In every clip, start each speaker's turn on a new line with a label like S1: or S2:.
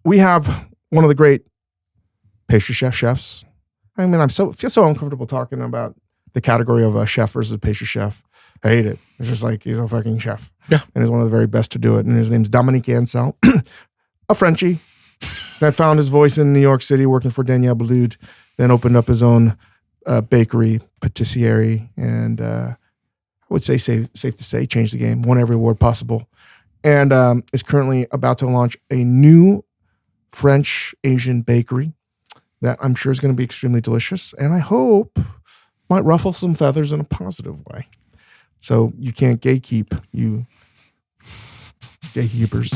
S1: we have one of the great pastry chefs. I mean, feel so uncomfortable talking about the category of a chef versus a pastry chef. I hate it. It's just like he's a fucking chef.
S2: Yeah.
S1: And he's one of the very best to do it. And his name's Dominique Ansel, a Frenchie that found his voice in New York City working for Daniel Boulud, then opened up his own bakery, patisserie, and I would say safe to say, changed the game, won every award possible, and is currently about to launch a new French Asian bakery that I'm sure is going to be extremely delicious, and I hope might ruffle some feathers in a positive way. So you can't gatekeep, you gatekeepers.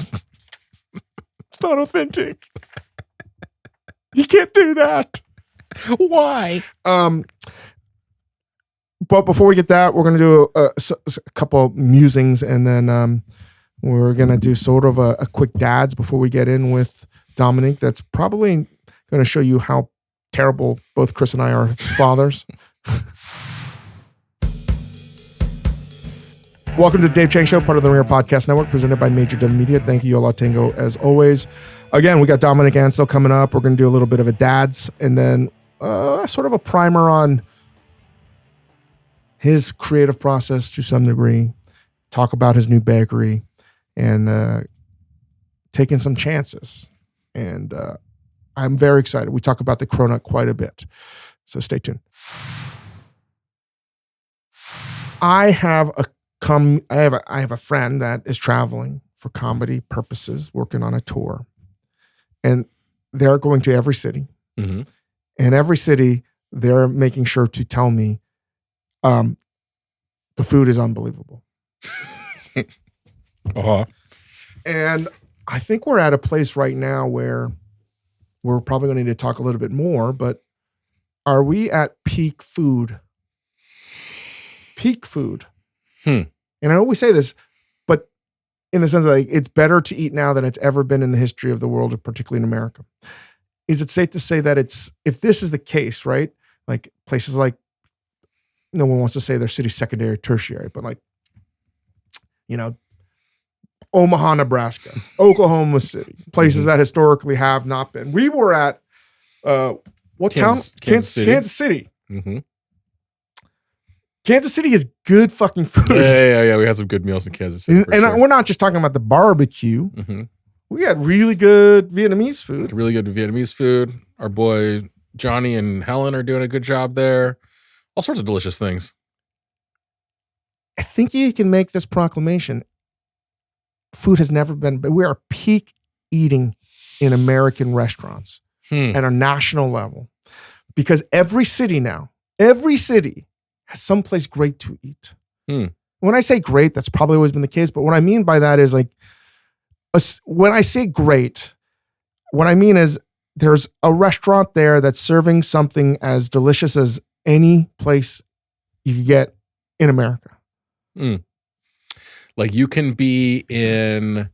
S1: It's not authentic. You can't do that.
S2: Why?
S1: But before we get that, we're going to do a couple musings, and then we're going to do sort of a quick dads before we get in with Dominique. That's probably going to show you how terrible both Chris and I are fathers. Welcome to the Dave Chang Show, part of the Ringer Podcast Network, presented by Majordomo Media. Thank you, Yola Tango, as always. Again, we got Dominique Ansel coming up. We're going to do a little bit of a dads, and then sort of a primer on his creative process to some degree, talk about his new bakery, and taking some chances. And I'm very excited. We talk about the cronut quite a bit, so stay tuned. I have a friend that is traveling for comedy purposes, working on a tour, and they're going to every city.
S2: Mm-hmm.
S1: And every city, they're making sure to tell me the food is unbelievable.
S2: Uh-huh.
S1: And I think we're at a place right now where we're probably going to need to talk a little bit more, but are we at peak food? Peak food. And I always say this, but in the sense that, like, it's better to eat now than it's ever been in the history of the world, particularly in America. Is it safe to say that if this is the case, right? Like places like, no one wants to say their city secondary, tertiary, but like, Omaha, Nebraska, Oklahoma City, places that historically have not been. We were at, what town?
S2: Kansas City.
S1: Kansas City.
S2: Mm-hmm.
S1: Kansas City is good fucking food.
S2: Yeah. We had some good meals in Kansas City.
S1: And we're not just talking about the barbecue.
S2: Mm-hmm.
S1: We had really good Vietnamese food.
S2: Really good Vietnamese food. Our boy Johnny and Helen are doing a good job there. All sorts of delicious things.
S1: I think you can make this proclamation. Food has never been, but we are peak eating in American restaurants at a national level, because every city has someplace great to eat. When I say great, that's probably always been the case. But what I mean by that is, like, when I say great, what I mean is there's a restaurant there that's serving something as delicious as any place you could get in America.
S2: Like, you can be in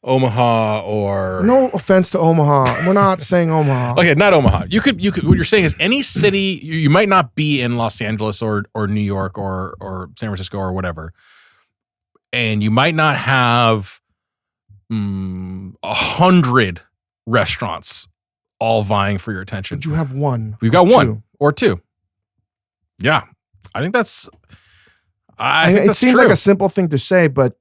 S2: Omaha or...
S1: No offense to Omaha. We're not saying Omaha.
S2: Okay, not Omaha. You could. What you're saying is any city. You might not be in Los Angeles or New York or San Francisco or whatever, and you might not have 100 restaurants all vying for your attention.
S1: But you have one.
S2: We've got one or two. Yeah, I think that's. I think
S1: it
S2: that's
S1: seems
S2: true.
S1: like a simple thing to say, but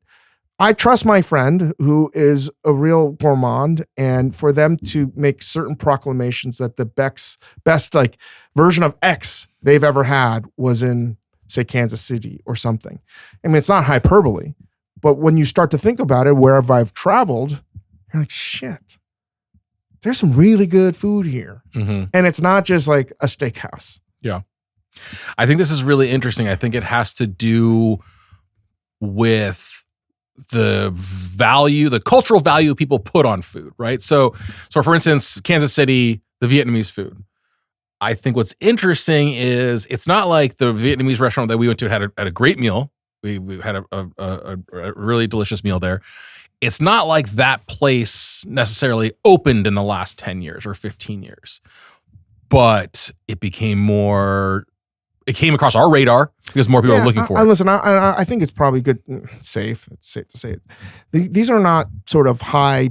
S1: I trust my friend who is a real gourmand, and for them to make certain proclamations that the best like version of X they've ever had was in, say, Kansas City or something. I mean, it's not hyperbole, but when you start to think about it, wherever I've traveled, you're like, shit, there's some really good food here.
S2: Mm-hmm.
S1: And it's not just like a steakhouse.
S2: Yeah. I think this is really interesting. I think it has to do with the value, the cultural value people put on food, right? So for instance, Kansas City, the Vietnamese food. I think what's interesting is it's not like the Vietnamese restaurant that we went to had a great meal. We had a really delicious meal there. It's not like that place necessarily opened in the last 10 years or 15 years, but it became more... It came across our radar because more people are looking for it.
S1: Listen, I think it's probably good, safe to say it. These are not sort of high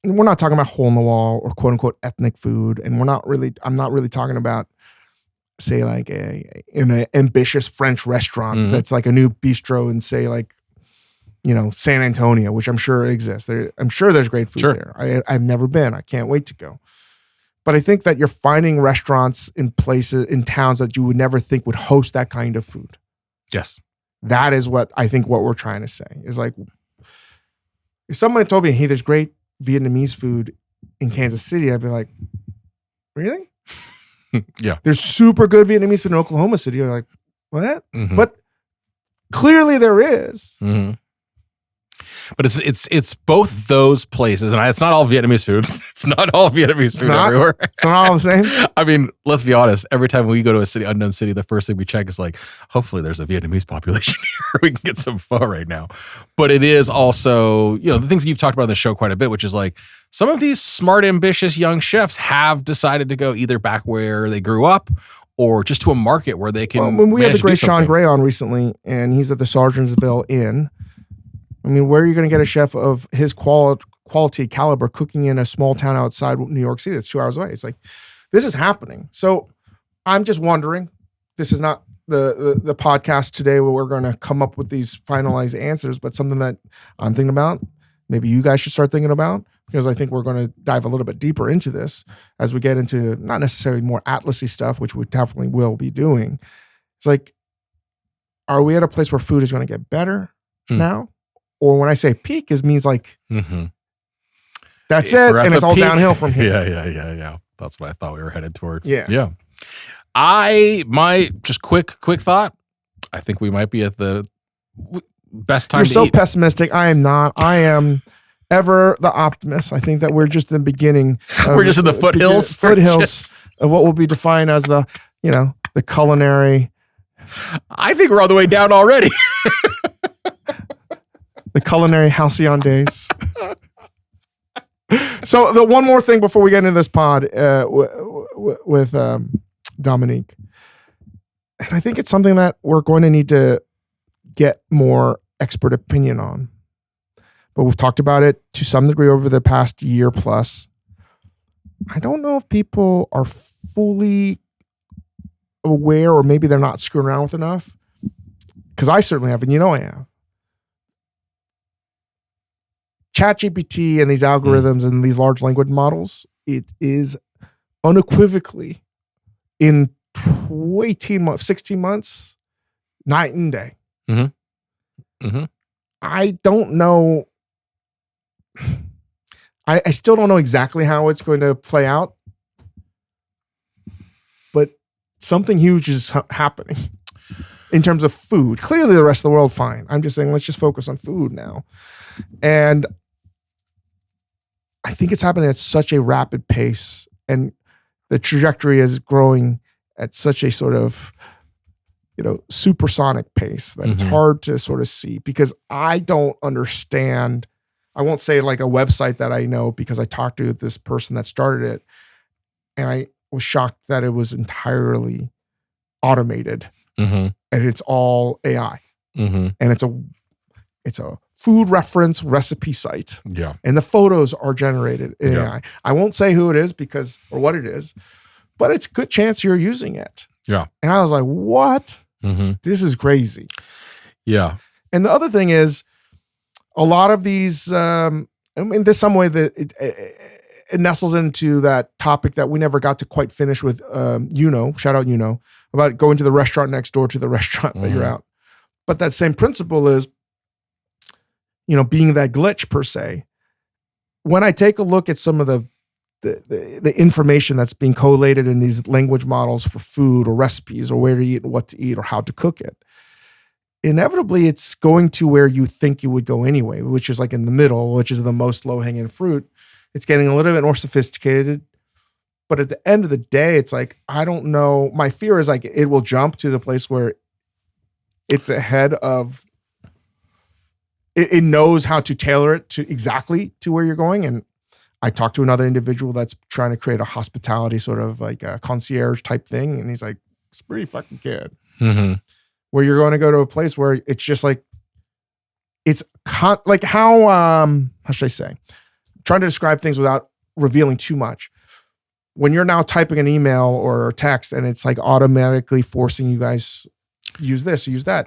S1: we're not talking about hole in the wall or quote unquote ethnic food. And I'm not really talking about, say, like in an ambitious French restaurant that's like a new bistro in, say, like, San Antonio, which I'm sure exists. I'm sure there's great food there. I've never been. I can't wait to go. But I think that you're finding restaurants in places, in towns that you would never think would host that kind of food.
S2: Yes.
S1: That is what I think what we're trying to say is like, if someone told me, hey, there's great Vietnamese food in Kansas City, I'd be like, really?
S2: Yeah.
S1: There's super good Vietnamese food in Oklahoma City. You're like, what?
S2: Mm-hmm.
S1: But clearly there is.
S2: Mm-hmm. But it's both those places, and it's not all Vietnamese food. It's not all Vietnamese food everywhere.
S1: It's not all the same.
S2: I mean, let's be honest. Every time we go to a unknown city, the first thing we check is like, hopefully there's a Vietnamese population here. We can get some pho right now. But it is also, the things you've talked about on the show quite a bit, which is like some of these smart, ambitious young chefs have decided to go either back where they grew up or just to a market where they can.
S1: When we had the great Sean
S2: something.
S1: Gray on recently, and he's at the Sargentsville Inn. I mean, where are you going to get a chef of his quality caliber cooking in a small town outside New York City that's 2 hours away? It's like, this is happening. So I'm just wondering, this is not the podcast today where we're going to come up with these finalized answers, but something that I'm thinking about, maybe you guys should start thinking about, because I think we're going to dive a little bit deeper into this as we get into not necessarily more atlasy stuff, which we definitely will be doing. It's like, are we at a place where food is going to get better now? Or when I say peak, it means like, that's it, and it's all downhill from here.
S2: Yeah. That's what I thought we were headed toward.
S1: Yeah.
S2: My just quick thought, I think we might be at the best time
S1: You're
S2: to
S1: so
S2: eat.
S1: pessimistic. I am not. I am ever the optimist. I think that we're just in the beginning.
S2: We're just in the foothills.
S1: Foothills of what will be defined as the culinary.
S2: I think we're on the way down already.
S1: The culinary halcyon days. So the one more thing before we get into this pod with Dominique, and I think it's something that we're going to need to get more expert opinion on. But we've talked about it to some degree over the past year plus. I don't know if people are fully aware, or maybe they're not screwing around with enough. Because I certainly have, and I have. ChatGPT and these algorithms and these large language models, it is unequivocally in 18 months, 16 months, night and day. I don't know. I still don't know exactly how it's going to play out, but something huge is happening in terms of food. Clearly the rest of the world, fine. I'm just saying, let's just focus on food now. And I think it's happening at such a rapid pace, and the trajectory is growing at such a sort of, supersonic pace that it's hard to sort of see, because I don't understand. I won't say like a website that I know, because I talked to this person that started it, and I was shocked that it was entirely automated and it's all AI, and it's a food reference recipe site.
S2: Yeah.
S1: And the photos are generated in AI. I won't say who it is or what it is, but it's a good chance you're using it.
S2: Yeah.
S1: And I was like, what? This is crazy.
S2: Yeah.
S1: And the other thing is, a lot of these, in some way that it nestles into that topic that we never got to quite finish with, shout out, about going to the restaurant next door to the restaurant that you're at. But that same principle is, being that glitch per se. When I take a look at some of the information that's being collated in these language models for food or recipes or where to eat and what to eat or how to cook it, inevitably it's going to where you think you would go anyway, which is like in the middle, which is the most low-hanging fruit. It's getting a little bit more sophisticated. But at the end of the day, it's like, I don't know. My fear is like it will jump to the place where it's ahead of, it knows how to tailor it to exactly to where you're going. And I talked to another individual that's trying to create a hospitality sort of like a concierge type thing. And he's like, it's pretty fucking good. Where you're going to go to a place where it's just like, it's like how should I say? I'm trying to describe things without revealing too much. When you're now typing an email or text and it's like automatically forcing you guys use this or use that.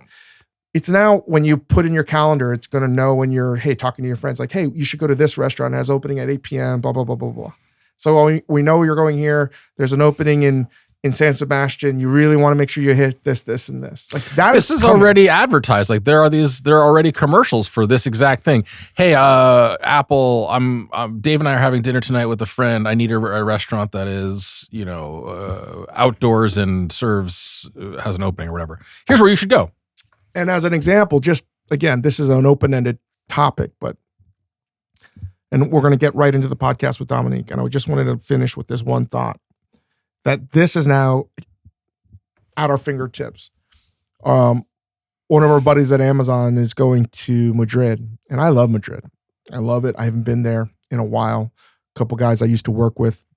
S1: It's now when you put in your calendar, it's going to know when you're, hey, talking to your friends, like, hey, you should go to this restaurant. It has opening at 8 p.m., blah, blah, blah, blah, blah. So we know you're going here. There's an opening in San Sebastian. You really want to make sure you hit this, this, and this. Like that
S2: this is already advertised. Like there are already commercials for this exact thing. Hey, Apple, Dave and I are having dinner tonight with a friend. I need a restaurant that is, outdoors and has an opening or whatever. Here's where you should go.
S1: And as an example, just again, this is an open-ended topic, and we're going to get right into the podcast with Dominique. And I just wanted to finish with this one thought that this is now at our fingertips. One of our buddies at Amazon is going to Madrid, and I love Madrid. I love it. I haven't been there in a while. A couple guys I used to work with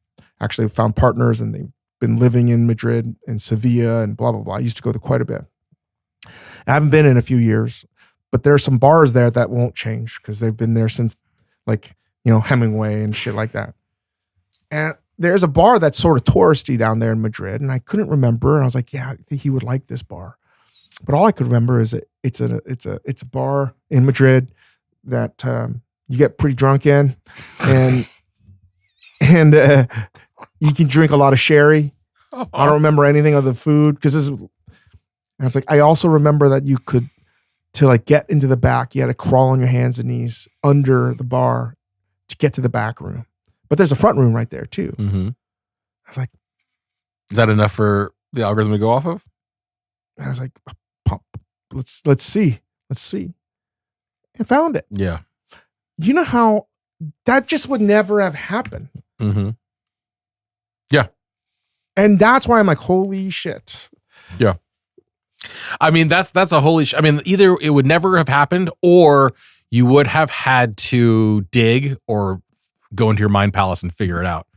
S1: actually found partners, and they've been living in Madrid and Sevilla and blah, blah, blah. I used to go there quite a bit. I haven't been in a few years, but there are some bars there that won't change because they've been there since Hemingway and shit like that. And there's a bar that's sort of touristy down there in Madrid, and I couldn't remember. And I was like, yeah, I think he would like this bar. But all I could remember is it's a bar in Madrid that you get pretty drunk in, and you can drink a lot of sherry. I don't remember anything of the food because I was like, I also remember that you could, to like get into the back, you had to crawl on your hands and knees under the bar to get to the back room. But there's a front room right there too.
S2: Mm-hmm.
S1: I was like,
S2: is that enough for the algorithm to go off of?
S1: And I was like, let's see. And found it.
S2: Yeah.
S1: You know how that just would never have happened.
S2: Mm-hmm. Yeah.
S1: And that's why I'm like, holy shit.
S2: Yeah. I mean, that's a holy I mean, either it would never have happened or you would have had to dig or go into your mind palace and figure it out,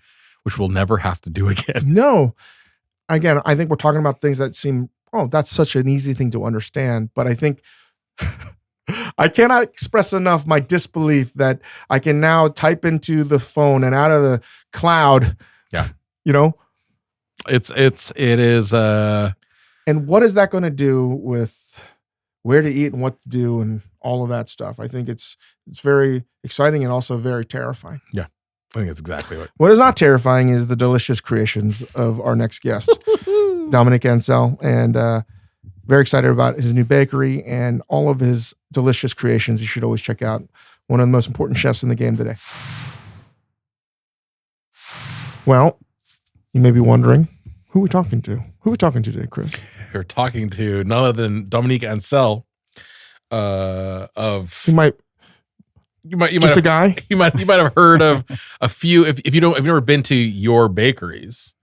S2: which we'll never have to do again.
S1: No. Again, I think we're talking about things that seem, that's such an easy thing to understand. But I think I cannot express enough my disbelief that I can now type into the phone and out of the cloud.
S2: Yeah.
S1: It
S2: is.
S1: And what is that going to do with where to eat and what to do and all of that stuff? I think it's very exciting and also very terrifying.
S2: Yeah, I think that's exactly what.
S1: What is not terrifying is the delicious creations of our next guest, Dominique Ansel, and very excited about his new bakery and all of his delicious creations. You should always check out one of the most important chefs in the game today. Well, you may be wondering, who are we talking to? Who are we talking to today, Chris?
S2: We're talking to none other than Dominique Ansel.
S1: You might
S2: a
S1: guy.
S2: You might have heard of a few. If you've never been to your bakeries,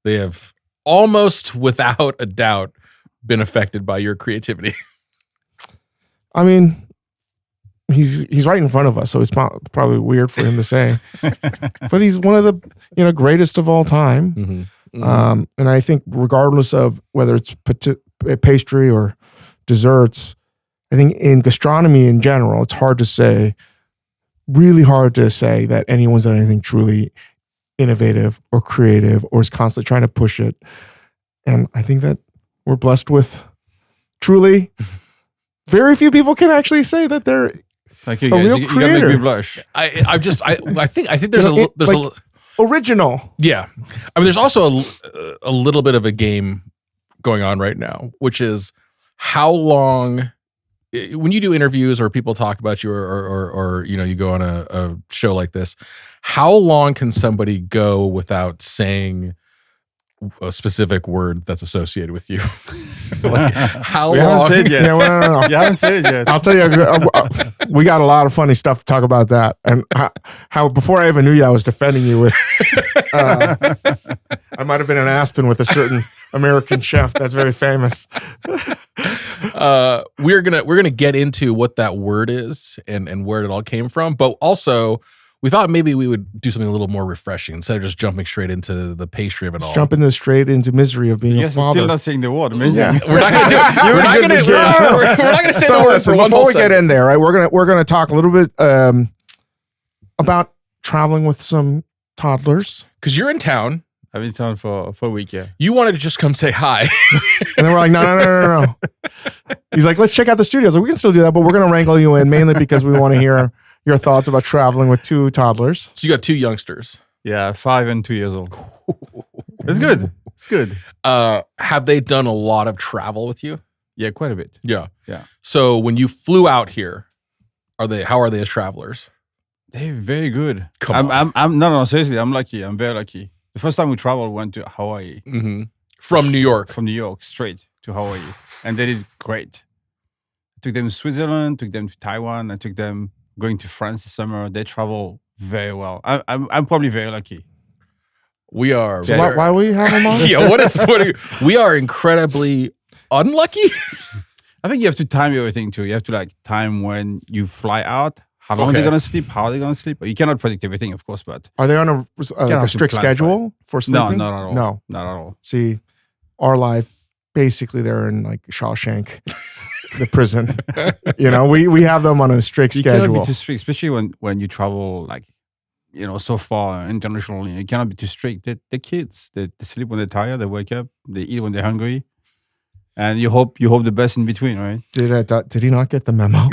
S2: they have almost without a doubt been affected by your creativity.
S1: I mean, he's right in front of us, so it's probably weird for him to say, but he's one of the greatest of all time.
S2: Mm-hmm. Mm-hmm.
S1: And I think regardless of whether it's pastry or desserts, I think in gastronomy in general, it's really hard to say that anyone's done anything truly innovative or creative or is constantly trying to push it. And I think that we're blessed with truly very few people can actually say that they're
S3: Thank you,
S1: a
S3: guys.
S1: real
S3: You
S1: creator.
S3: gotta make me blush.
S2: I think there's
S1: original.
S2: Yeah. I mean, there's also a little bit of a game going on right now, which is how long, when you do interviews or people talk about you or you go on a show like this, how long can somebody go without saying a specific word that's associated with you? Like, how
S3: We
S2: long?
S3: haven't said yet.
S1: Yeah, no.
S3: You haven't said it yet.
S1: I'll tell you, we got a lot of funny stuff to talk about that. And how before I even knew you, I was defending you with, I might have been an Aspen with a certain American chef that's very famous.
S2: We're gonna get into what that word is and where it all came from, but also we thought maybe we would do something a little more refreshing instead of just jumping straight into the pastry of it all.
S1: Jumping straight into misery of being a
S3: Yes,
S1: father.
S3: still not saying the word. Amazing.
S1: Yeah.
S2: We're not gonna do it. We're not gonna say the word
S1: listen,
S2: for one
S1: before
S2: whole
S1: we get
S2: segment.
S1: in there, right? We're gonna talk a little bit about traveling with some toddlers.
S2: Because you're in town.
S3: I've been in town for a week, yeah.
S2: You wanted to just come say hi.
S1: And then we're like, no. He's like, let's check out the studios. Like, we can still do that, but we're going to wrangle you in mainly because we want to hear your thoughts about traveling with 2 toddlers.
S2: So you got 2 youngsters.
S3: Yeah, 5 and 2 years old. It's good. It's good.
S2: Have they done a lot of travel with you?
S3: Yeah, quite a bit.
S2: Yeah.
S3: Yeah.
S2: So when you flew out here, how are they as travelers?
S3: They're very good.
S2: Come on.
S3: No, seriously, I'm lucky. I'm very lucky. The first time we traveled, we went to Hawaii.
S2: Mm-hmm. From New York.
S3: From New York, straight to Hawaii. And they did great. I took them to Switzerland, took them to Taiwan, I took them going to France this summer. They travel very well. I'm probably very lucky.
S2: We are.
S1: So why will you have them on?
S2: Yeah, we are incredibly unlucky.
S3: I think you have to time everything too. You have to time when you fly out, how long they're going to sleep, how they're going to sleep. You cannot predict everything, of course, but...
S1: Are they on a strict schedule for sleeping?
S3: No, not at all.
S1: No.
S3: Not at all.
S1: See, our life, basically they're in Shawshank, the prison. We have them on a strict schedule.
S3: You cannot be too strict, especially when you travel so far internationally. You cannot be too strict. They're kids. They sleep when they're tired. They wake up. They eat when they're hungry. And you hope the best in between, right?
S1: Did he not get the memo?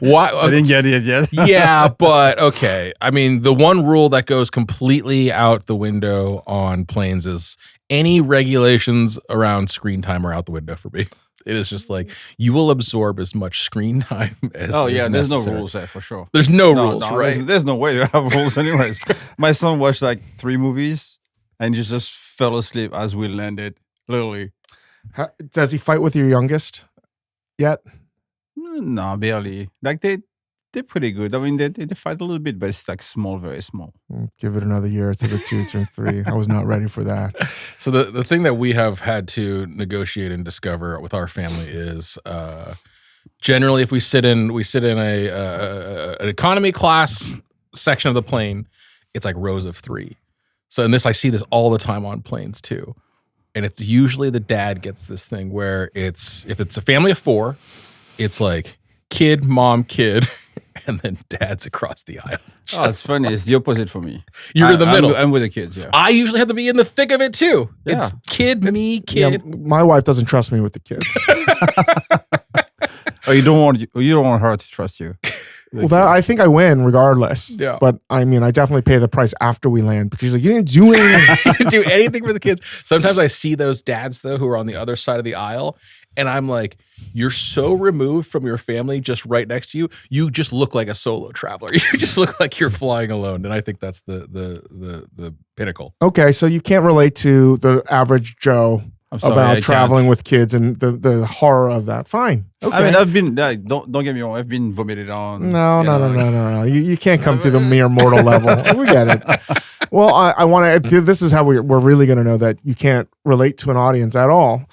S2: Why?
S3: I didn't get it yet.
S2: Yeah, but okay. I mean, the one rule that goes completely out the window on planes is any regulations around screen time are out the window for me. It is just you will absorb as much screen time as
S3: there's
S2: necessary.
S3: no rules there for sure.
S2: There's no rules, right?
S3: There's no way to have rules anyways. My son watched 3 movies and just fell asleep as we landed, literally.
S1: Does he fight with your youngest yet?
S3: No, barely. They're pretty good. I mean, they fight a little bit, but it's small, very small.
S1: Give it another year. It's the 2 turns 3. I was not ready for that.
S2: So the thing that we have had to negotiate and discover with our family is generally if we sit in an economy class section of the plane, it's rows of 3. So I see this all the time on planes too. And it's usually the dad gets this thing where if it's a family of 4, it's kid, mom, kid, and then dad's across the aisle.
S3: Oh, it's funny. It's the opposite for me.
S2: You're in the middle.
S3: I'm with the kids, yeah.
S2: I usually have to be in the thick of it too.
S3: Yeah.
S2: It's kid, me, kid.
S1: Yeah, my wife doesn't trust me with the kids.
S3: Oh, you don't want her to trust you.
S1: Well, I think I win regardless.
S2: Yeah.
S1: But I definitely pay the price after we land because she's like, you didn't do anything.
S2: You didn't do anything for the kids. Sometimes I see those dads though who are on the other side of the aisle, and I'm like, you're so removed from your family, just right next to you. You just look like a solo traveler. You just look like you're flying alone, and I think that's the pinnacle.
S1: Okay, so you can't relate to the average Joe about traveling with kids and the horror of that. Fine. Okay.
S3: I mean, I've been don't get me wrong. I've been vomited on.
S1: No. You can't come to the mere mortal level. We get it. Well, I want to. This is how we're really going to know that you can't relate to an audience at all.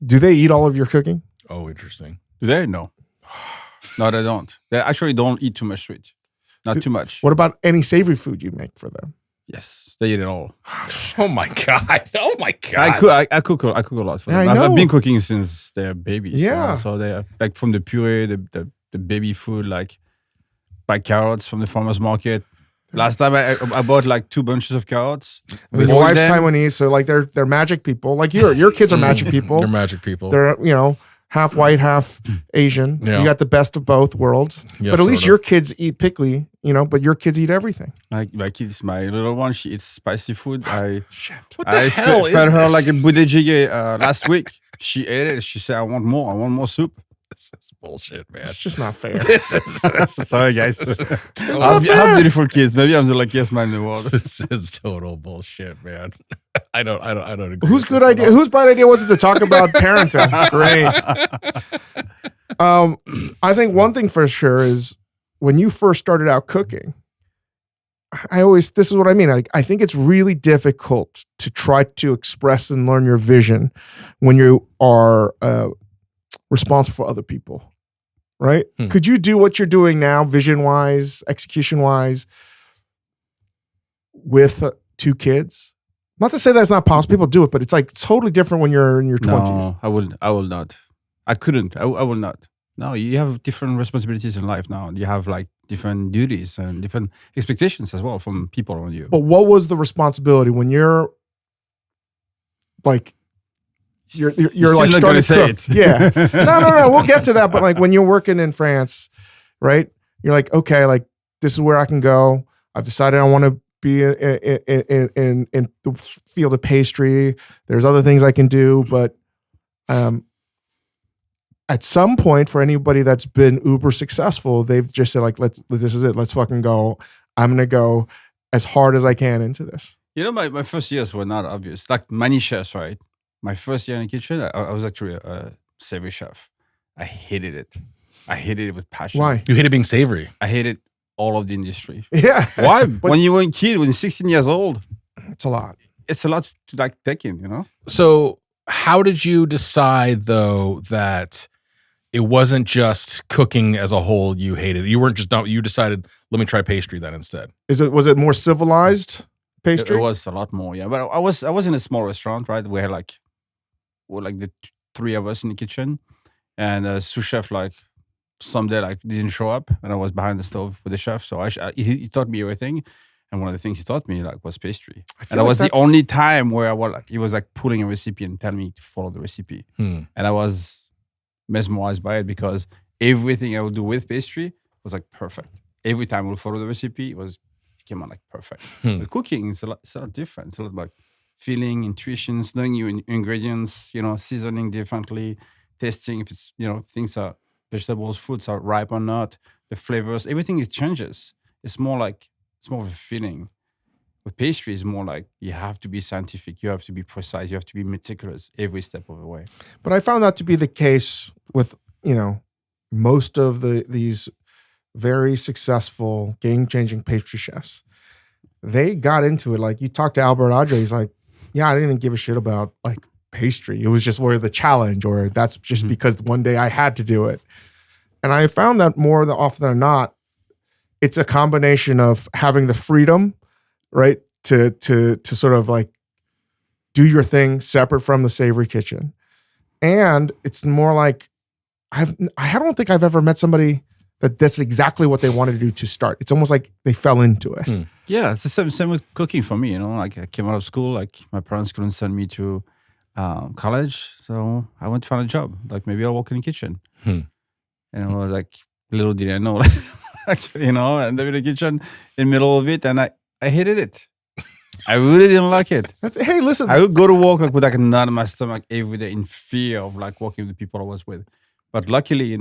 S1: Do they eat all of your cooking?
S2: Oh, interesting.
S3: Do they? No. No, they don't. They actually don't eat too much sweet. Not too much.
S1: What about any savory food you make for them?
S3: Yes, they eat it all.
S2: Oh my god! Oh my god!
S3: I cook a lot for them.
S1: I know.
S3: I've been cooking since they're babies.
S1: Yeah.
S3: So they're from the puree, the baby food, buy carrots from the farmer's market. Last time I bought 2 bunches of carrots.
S1: Your wife's Taiwanese, so they're magic people. Your kids are magic people.
S2: They're magic people.
S1: They're half white, half Asian.
S2: Yeah.
S1: You got the best of both worlds.
S2: Yeah,
S1: but at least your kids eat pickly, but your kids eat everything.
S3: My kids, my little one, she eats spicy food.
S2: Shit. What the hell
S3: fed her like a budejige last week. She ate it. She said, I want more soup.
S2: This is bullshit, man.
S1: It's just not fair.
S3: Sorry, guys. I have beautiful kids. Maybe I'm the luckiest man in the world.
S2: This is total bullshit, man. I don't agree.
S1: Whose bright idea was it to talk about parenting? Great. I think one thing for sure is when you first started out cooking, this is what I mean. I think it's really difficult to try to express and learn your vision when you are responsible for other people, right? Could you do what you're doing now, vision-wise, execution-wise, with 2 kids? Not to say that's not possible. People do it, but it's totally different when you're in your 20s.
S3: No, I will not. I couldn't. I will not. No, you have different responsibilities in life now. You have like different duties and different expectations as well from people around you.
S1: But what was the responsibility when you're like you're
S3: still
S1: like
S3: not
S1: starting
S3: gonna
S1: to
S3: say
S1: cook?
S3: it.
S1: Yeah. No. We'll get to that. But like when you're working in France, right? You're like, okay, like this is where I can go. I've decided I want to be in the field of pastry. There's other things I can do, but at some point, for anybody that's been uber successful, they've just said like, this is it. Let's fucking go. I'm gonna go as hard as I can into this.
S3: You know, my first years were not obvious. Like many chefs, right? My first year in the kitchen, I was actually a savory chef. I hated it. I hated it with passion.
S1: Why?
S2: You hated being savory.
S3: I hated all of the industry.
S1: Yeah.
S3: Why? When you were a kid, when you're 16 years old,
S1: It's a lot.
S3: it's a lot to like take in, you know?
S2: So how did you decide though that it wasn't just cooking as a whole you hated? You weren't just you decided, let me try pastry then instead.
S1: Was it more civilized pastry?
S3: It was a lot more, yeah. But I was in a small restaurant, right? Where like the three of us in the kitchen, and sous chef like someday like didn't show up, and I was behind the stove with the chef. So he taught me everything, and one of the things he taught me like was pastry. And that was the only time where I was like he was like pulling a recipe and telling me to follow the recipe, and I was mesmerized by it because everything I would do with pastry was like perfect. Every time I would follow the recipe, it came out like perfect. With cooking, it's a lot different. It's a lot about feeling, intuitions, knowing your ingredients, seasoning differently, testing if it's, things are vegetables, fruits are ripe or not, the flavors, everything it changes. It's more of a feeling. With pastry, it's more like you have to be scientific, you have to be precise, you have to be meticulous every step of the way.
S1: But I found that to be the case with, most of these very successful, game-changing pastry chefs. They got into it. Like you talk to Albert Adre, he's like, yeah, I didn't even give a shit about like pastry. It was just more the challenge, or that's just because one day I had to do it. And I found that more often than not, it's a combination of having the freedom, right, to sort of like do your thing separate from the savory kitchen. And it's more like I don't think I've ever met somebody that that's exactly what they wanted to do to start. It's almost like they fell into it.
S3: Yeah, it's the same with cooking for me. Like I came out of school, like my parents couldn't send me to college, so I went to find a job. Like maybe I'll work in the kitchen. And I was like, little did I know, and they're in the kitchen in the middle of it, and I hated it. I really didn't like it.
S1: Hey, listen,
S3: I would go to work like with like a knot in my stomach every day in fear of like working with the people I was with. But luckily,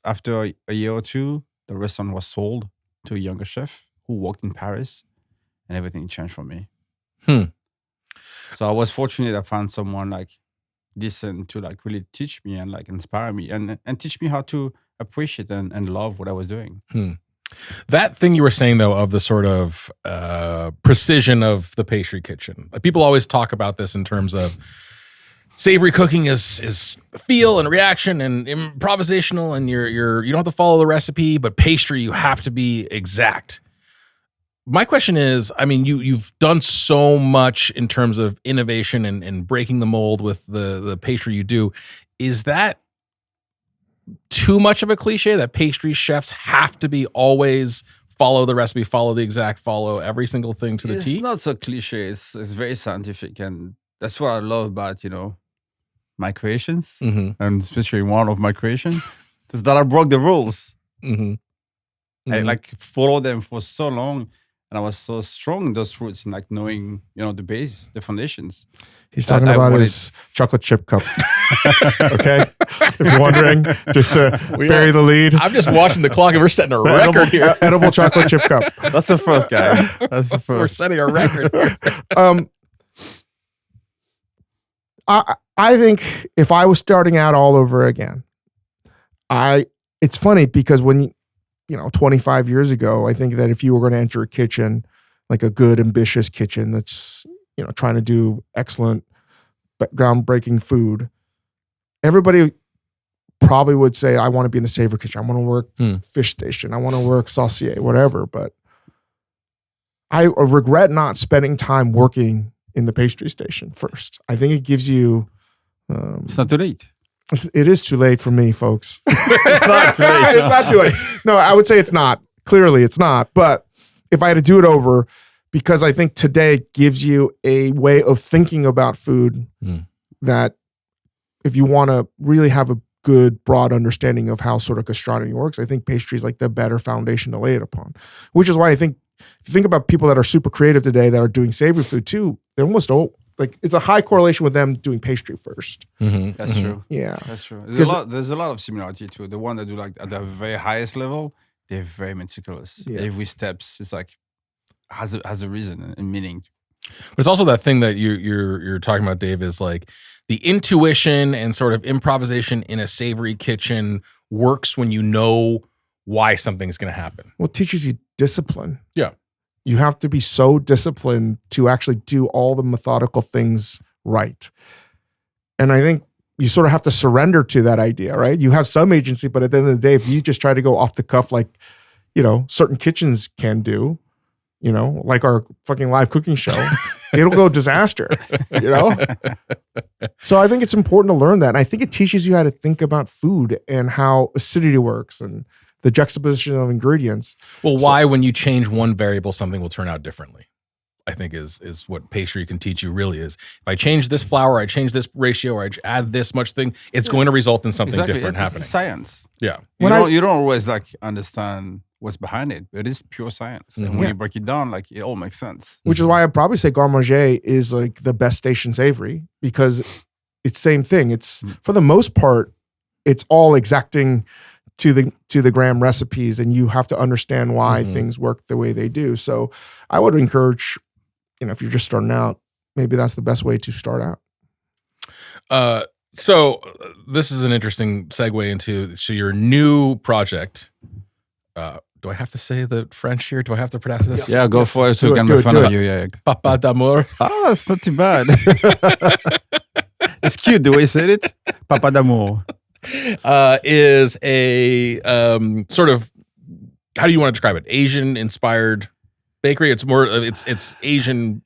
S3: after a year or two, the restaurant was sold to a younger chef who worked in Paris, and everything changed for me. So I was fortunate I found someone like decent to like really teach me and like inspire me and teach me how to appreciate and love what I was doing.
S2: That thing you were saying though of the sort of precision of the pastry kitchen. Like people always talk about this in terms of savory cooking is feel and reaction and improvisational, and you don't have to follow the recipe, but pastry you have to be exact. My question is, I mean, you've done so much in terms of innovation and breaking the mold with the pastry you do. Is that too much of a cliche that pastry chefs have to be always follow the recipe, follow every single thing to the T?
S3: It's not so cliche. It's very scientific, and that's what I love about my creations, and especially one of my creations, is that I broke the rules. I like followed them for so long, and I was so strong in those roots in like knowing, the base, the foundations.
S1: He's talking about his chocolate chip cup. Okay, if you're wondering, just to bury the lead.
S2: I'm just watching the clock, and we're setting a record here.
S1: Edible chocolate chip cup.
S3: That's the first, guy. That's the first.
S2: We're setting a record here.
S1: I think if I was starting out all over again, it's funny because when 25 years ago, I think that if you were going to enter a kitchen, like a good, ambitious kitchen that's, trying to do excellent, groundbreaking food, everybody probably would say, I want to be in the savory kitchen. I want to work fish station. I want to work saucier, whatever. But I regret not spending time working in the pastry station first. I think it gives you...
S3: it's not too late.
S1: It is too late for me, folks.
S3: It's not too late.
S1: It's not too late. No, I would say it's not. Clearly, it's not. But if I had to do it over, because I think today gives you a way of thinking about food that if you want to really have a good, broad understanding of how sort of gastronomy works, I think pastry is like the better foundation to lay it upon. Which is why I think, if you think about people that are super creative today that are doing savory food too, they're almost all, like it's a high correlation with them doing pastry first.
S3: That's true.
S1: Yeah.
S3: That's true. There's a lot of similarity to it. The one that do like at the very highest level, they're very meticulous.
S1: Yeah.
S3: Every steps is like has a reason and meaning.
S2: But it's also that thing that you're talking about, Dave, is like the intuition and sort of improvisation in a savory kitchen works when you know why something's going to happen.
S1: Well, it teaches you discipline.
S2: Yeah.
S1: You have to be so disciplined to actually do all the methodical things right. And I think you sort of have to surrender to that idea, right? You have some agency, but at the end of the day, if you just try to go off the cuff like, certain kitchens can do, like our fucking live cooking show, it'll go disaster, So I think it's important to learn that. And I think it teaches you how to think about food and how acidity works and the juxtaposition of ingredients.
S2: Well, why when you change one variable, something will turn out differently, I think is what pastry can teach you really is. If I change this flour, I change this ratio, or I add this much thing, it's going to result in something different happening.
S3: It's science.
S2: Yeah.
S3: You don't always like understand what's behind it. It is pure science. And when you break it down, like it all makes sense.
S1: Which is why I'd probably say Garde Manger is like the best station savory, because it's same thing. It's for the most part, it's all exacting to the gram recipes, and you have to understand why things work the way they do. So I would encourage, if you're just starting out, maybe that's the best way to start out.
S2: So this is an interesting segue into your new project. Do I have to say the French here? Do I have to pronounce this?
S3: Yeah, go for it. So can make fun of you. Yeah.
S2: Papa d'amour.
S3: Oh, it's not too bad. It's cute the way you said it. Papa d'amour.
S2: Is a sort of, how do you want to describe it? Asian inspired bakery. It's more it's Asian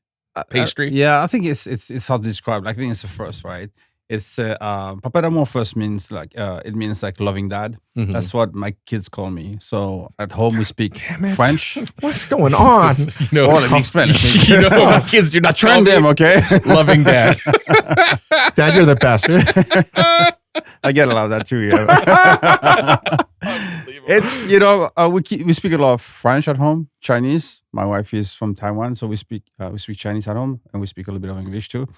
S2: pastry.
S3: Yeah, I think it's hard to describe. I think it's the first, right? It's Papa d'amour first means like it means like loving dad. That's what my kids call me. So at home we speak French.
S1: What's going on?
S3: Let me explain.
S2: My kids do not
S3: train them, okay?
S2: Loving dad.
S1: Dad, you're the best.
S3: I get a lot of that too. Yeah. It's we speak a lot of French at home, Chinese. My wife is from Taiwan, so we speak Chinese at home, and we speak a little bit of English too.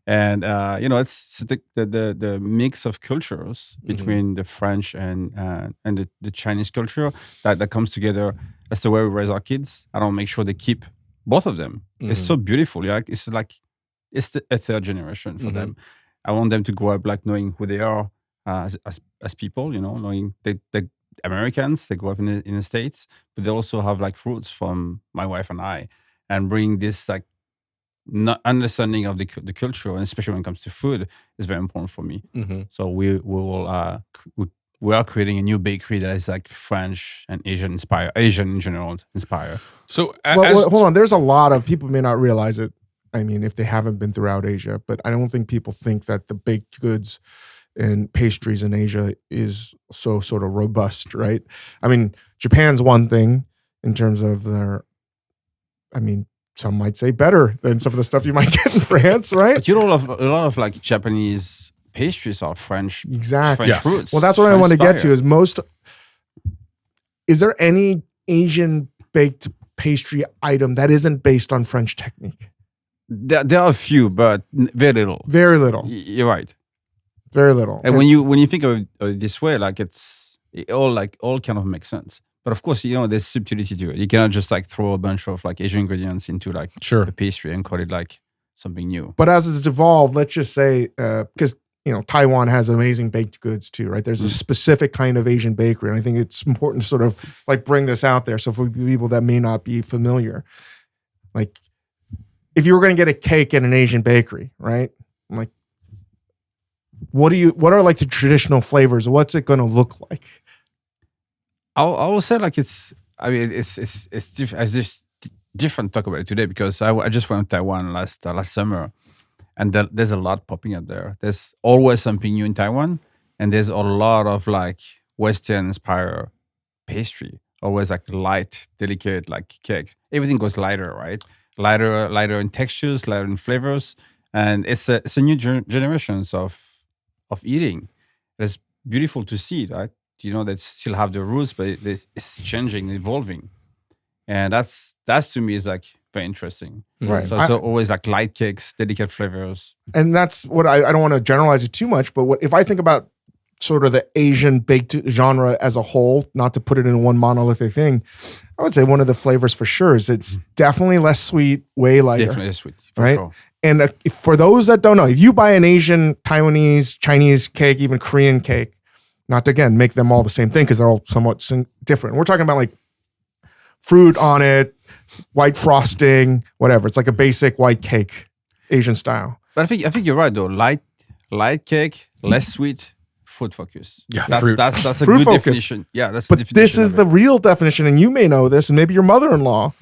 S3: And it's the mix of cultures between the French and the Chinese culture that comes together. That's the way we raise our kids. I don't make sure they keep both of them. It's so beautiful. Yeah, it's a third generation for them. I want them to grow up like knowing who they are as people. Knowing they're Americans. They grow up in the States, but they also have like roots from my wife and I, and bring this like not understanding of the culture, and especially when it comes to food, is very important for me. So we are creating a new bakery that is like French and Asian inspired, Asian in general inspired.
S2: So
S1: hold on, there's a lot of people may not realize it. I mean, if they haven't been throughout Asia, but I don't think people think that the baked goods and pastries in Asia is so sort of robust, right? I mean, Japan's one thing in terms of some might say better than some of the stuff you might get in France, right?
S3: But a lot of like Japanese pastries are French.
S1: Exactly.
S3: French roots.
S1: Well, that's what I want to get to is there any Asian baked pastry item that isn't based on French technique?
S3: There are a few, but very little.
S1: Very little.
S3: You're right.
S1: Very little.
S3: And when you think of it this way, like it all kind of makes sense. But of course, there's subtlety to it. You cannot just like throw a bunch of like Asian ingredients into like the pastry and call it like something new.
S1: But as it's evolved, let's just say, because Taiwan has amazing baked goods too, right? There's a specific kind of Asian bakery, and I think it's important to sort of like bring this out there. So for people that may not be familiar, like if you were going to get a cake at an Asian bakery, right? I'm like, what are like the traditional flavors? What's it going to look like?
S3: I will say like it's just different to talk about it today, because I just went to Taiwan last summer, and there's a lot popping up there. There's always something new in Taiwan, and there's a lot of like Western inspired pastry. Always like light, delicate, like cake. Everything goes lighter, right? Lighter in textures, lighter in flavors, and it's a new generations of eating. It's beautiful to see, right? You know, they still have the roots, but it's changing, evolving, and that's to me is like very interesting.
S1: Right.
S3: So always like light cakes, delicate flavors.
S1: And that's what I don't want to generalize it too much, but if I think about sort of the Asian baked genre as a whole, not to put it in one monolithic thing, I would say one of the flavors for sure is it's definitely less sweet, way lighter.
S3: Definitely sweet, for
S1: right?
S3: sure.
S1: And for those that don't know, if you buy an Asian, Taiwanese, Chinese cake, even Korean cake, not to again make them all the same thing because they're all somewhat different. We're talking about like fruit on it, white frosting, whatever. It's like a basic white cake, Asian style.
S3: But I think you're right though. Light cake, less sweet, food focus.
S2: Yeah,
S3: that's a
S1: Fruit
S3: good
S1: focus.
S3: definition. Yeah, that's.
S1: But
S3: the
S1: this
S3: definition
S1: is
S3: of
S1: the
S3: it.
S1: real definition, and you may know this, and maybe your mother-in-law.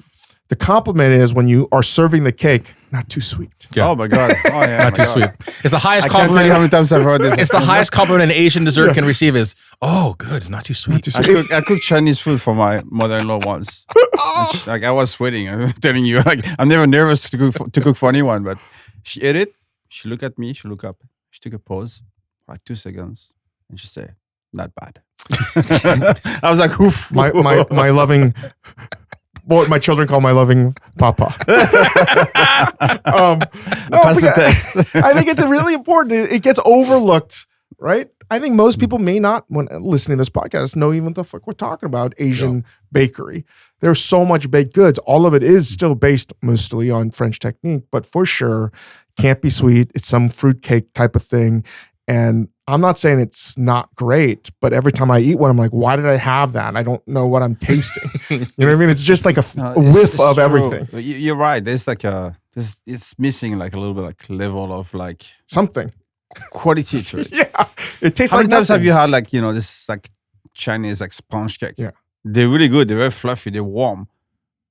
S1: The compliment is when you are serving the cake, not too sweet.
S2: Yeah.
S3: Oh my god! Oh yeah,
S2: Not too sweet. It's the highest
S3: I can't tell you how many
S2: compliment.
S3: times I've heard this.
S2: It's the highest compliment an Asian dessert can receive is, oh, good, it's not too sweet.
S3: I cooked Chinese food for my mother-in-law once. Like I was sweating. I'm telling you, like I'm never nervous to cook for anyone. But she ate it. She looked at me. She looked up. She took a pause, like 2 seconds, and she said, "Not bad." I was like, "Oof."
S1: My loving, what my children call my loving papa.
S3: Pass the test.
S1: I think it's really important. It gets overlooked, right? I think most people may not, when listening to this podcast, know even the fuck we're talking about Asian bakery. There's so much baked goods. All of it is still based mostly on French technique, but for sure, can't be sweet. It's some fruit cake type of thing. And I'm not saying it's not great, but every time I eat one, I'm like, why did I have that? I don't know what I'm tasting. You know what I mean? It's just like a whiff
S3: It's
S1: of
S3: true.
S1: everything.
S3: You're right. There's like it's missing like a little bit like level of like
S1: Something.
S3: quality to it.
S1: Yeah. It tastes
S3: How
S1: like
S3: many times have
S1: nothing.
S3: you had like, you know, this like Chinese like sponge cake?
S1: Yeah.
S3: They're really good. They're very fluffy. They're warm.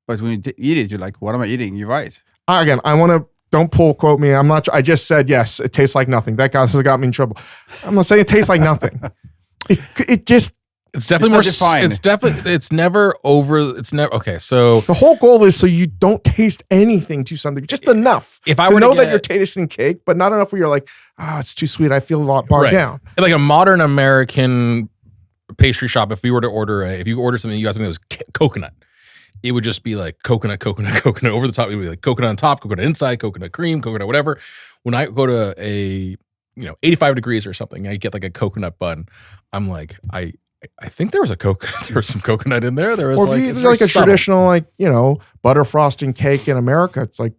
S3: But when you eat it, you're like, what am I eating? You're right.
S1: Again, I want to, don't quote me. I'm not, I just said, yes, it tastes like nothing. That guy has got me in trouble. I'm not saying it tastes like nothing. It just,
S2: It's definitely more.
S3: It's not defined.
S2: It's definitely. It's never over. It's never. Okay, so
S1: the whole goal is so you don't taste anything to something, just enough.
S2: If I
S1: to
S2: were to
S1: know that
S2: get-
S1: you're tasting cake, but not enough where you're like, it's too sweet. I feel a lot barred
S2: Right.
S1: down.
S2: like a modern American pastry shop, if you order something, you got something that was coconut, it would just be like coconut over the top. It would be like coconut on top, coconut inside, coconut cream, coconut whatever. When I go to a 85 degrees or something, I get like a coconut bun. I'm like, I think there was some coconut in there. There was
S1: Or if
S2: like,
S1: you
S2: it's
S1: like
S2: very
S1: a
S2: subtle.
S1: traditional, butter frosting cake in America, it's like,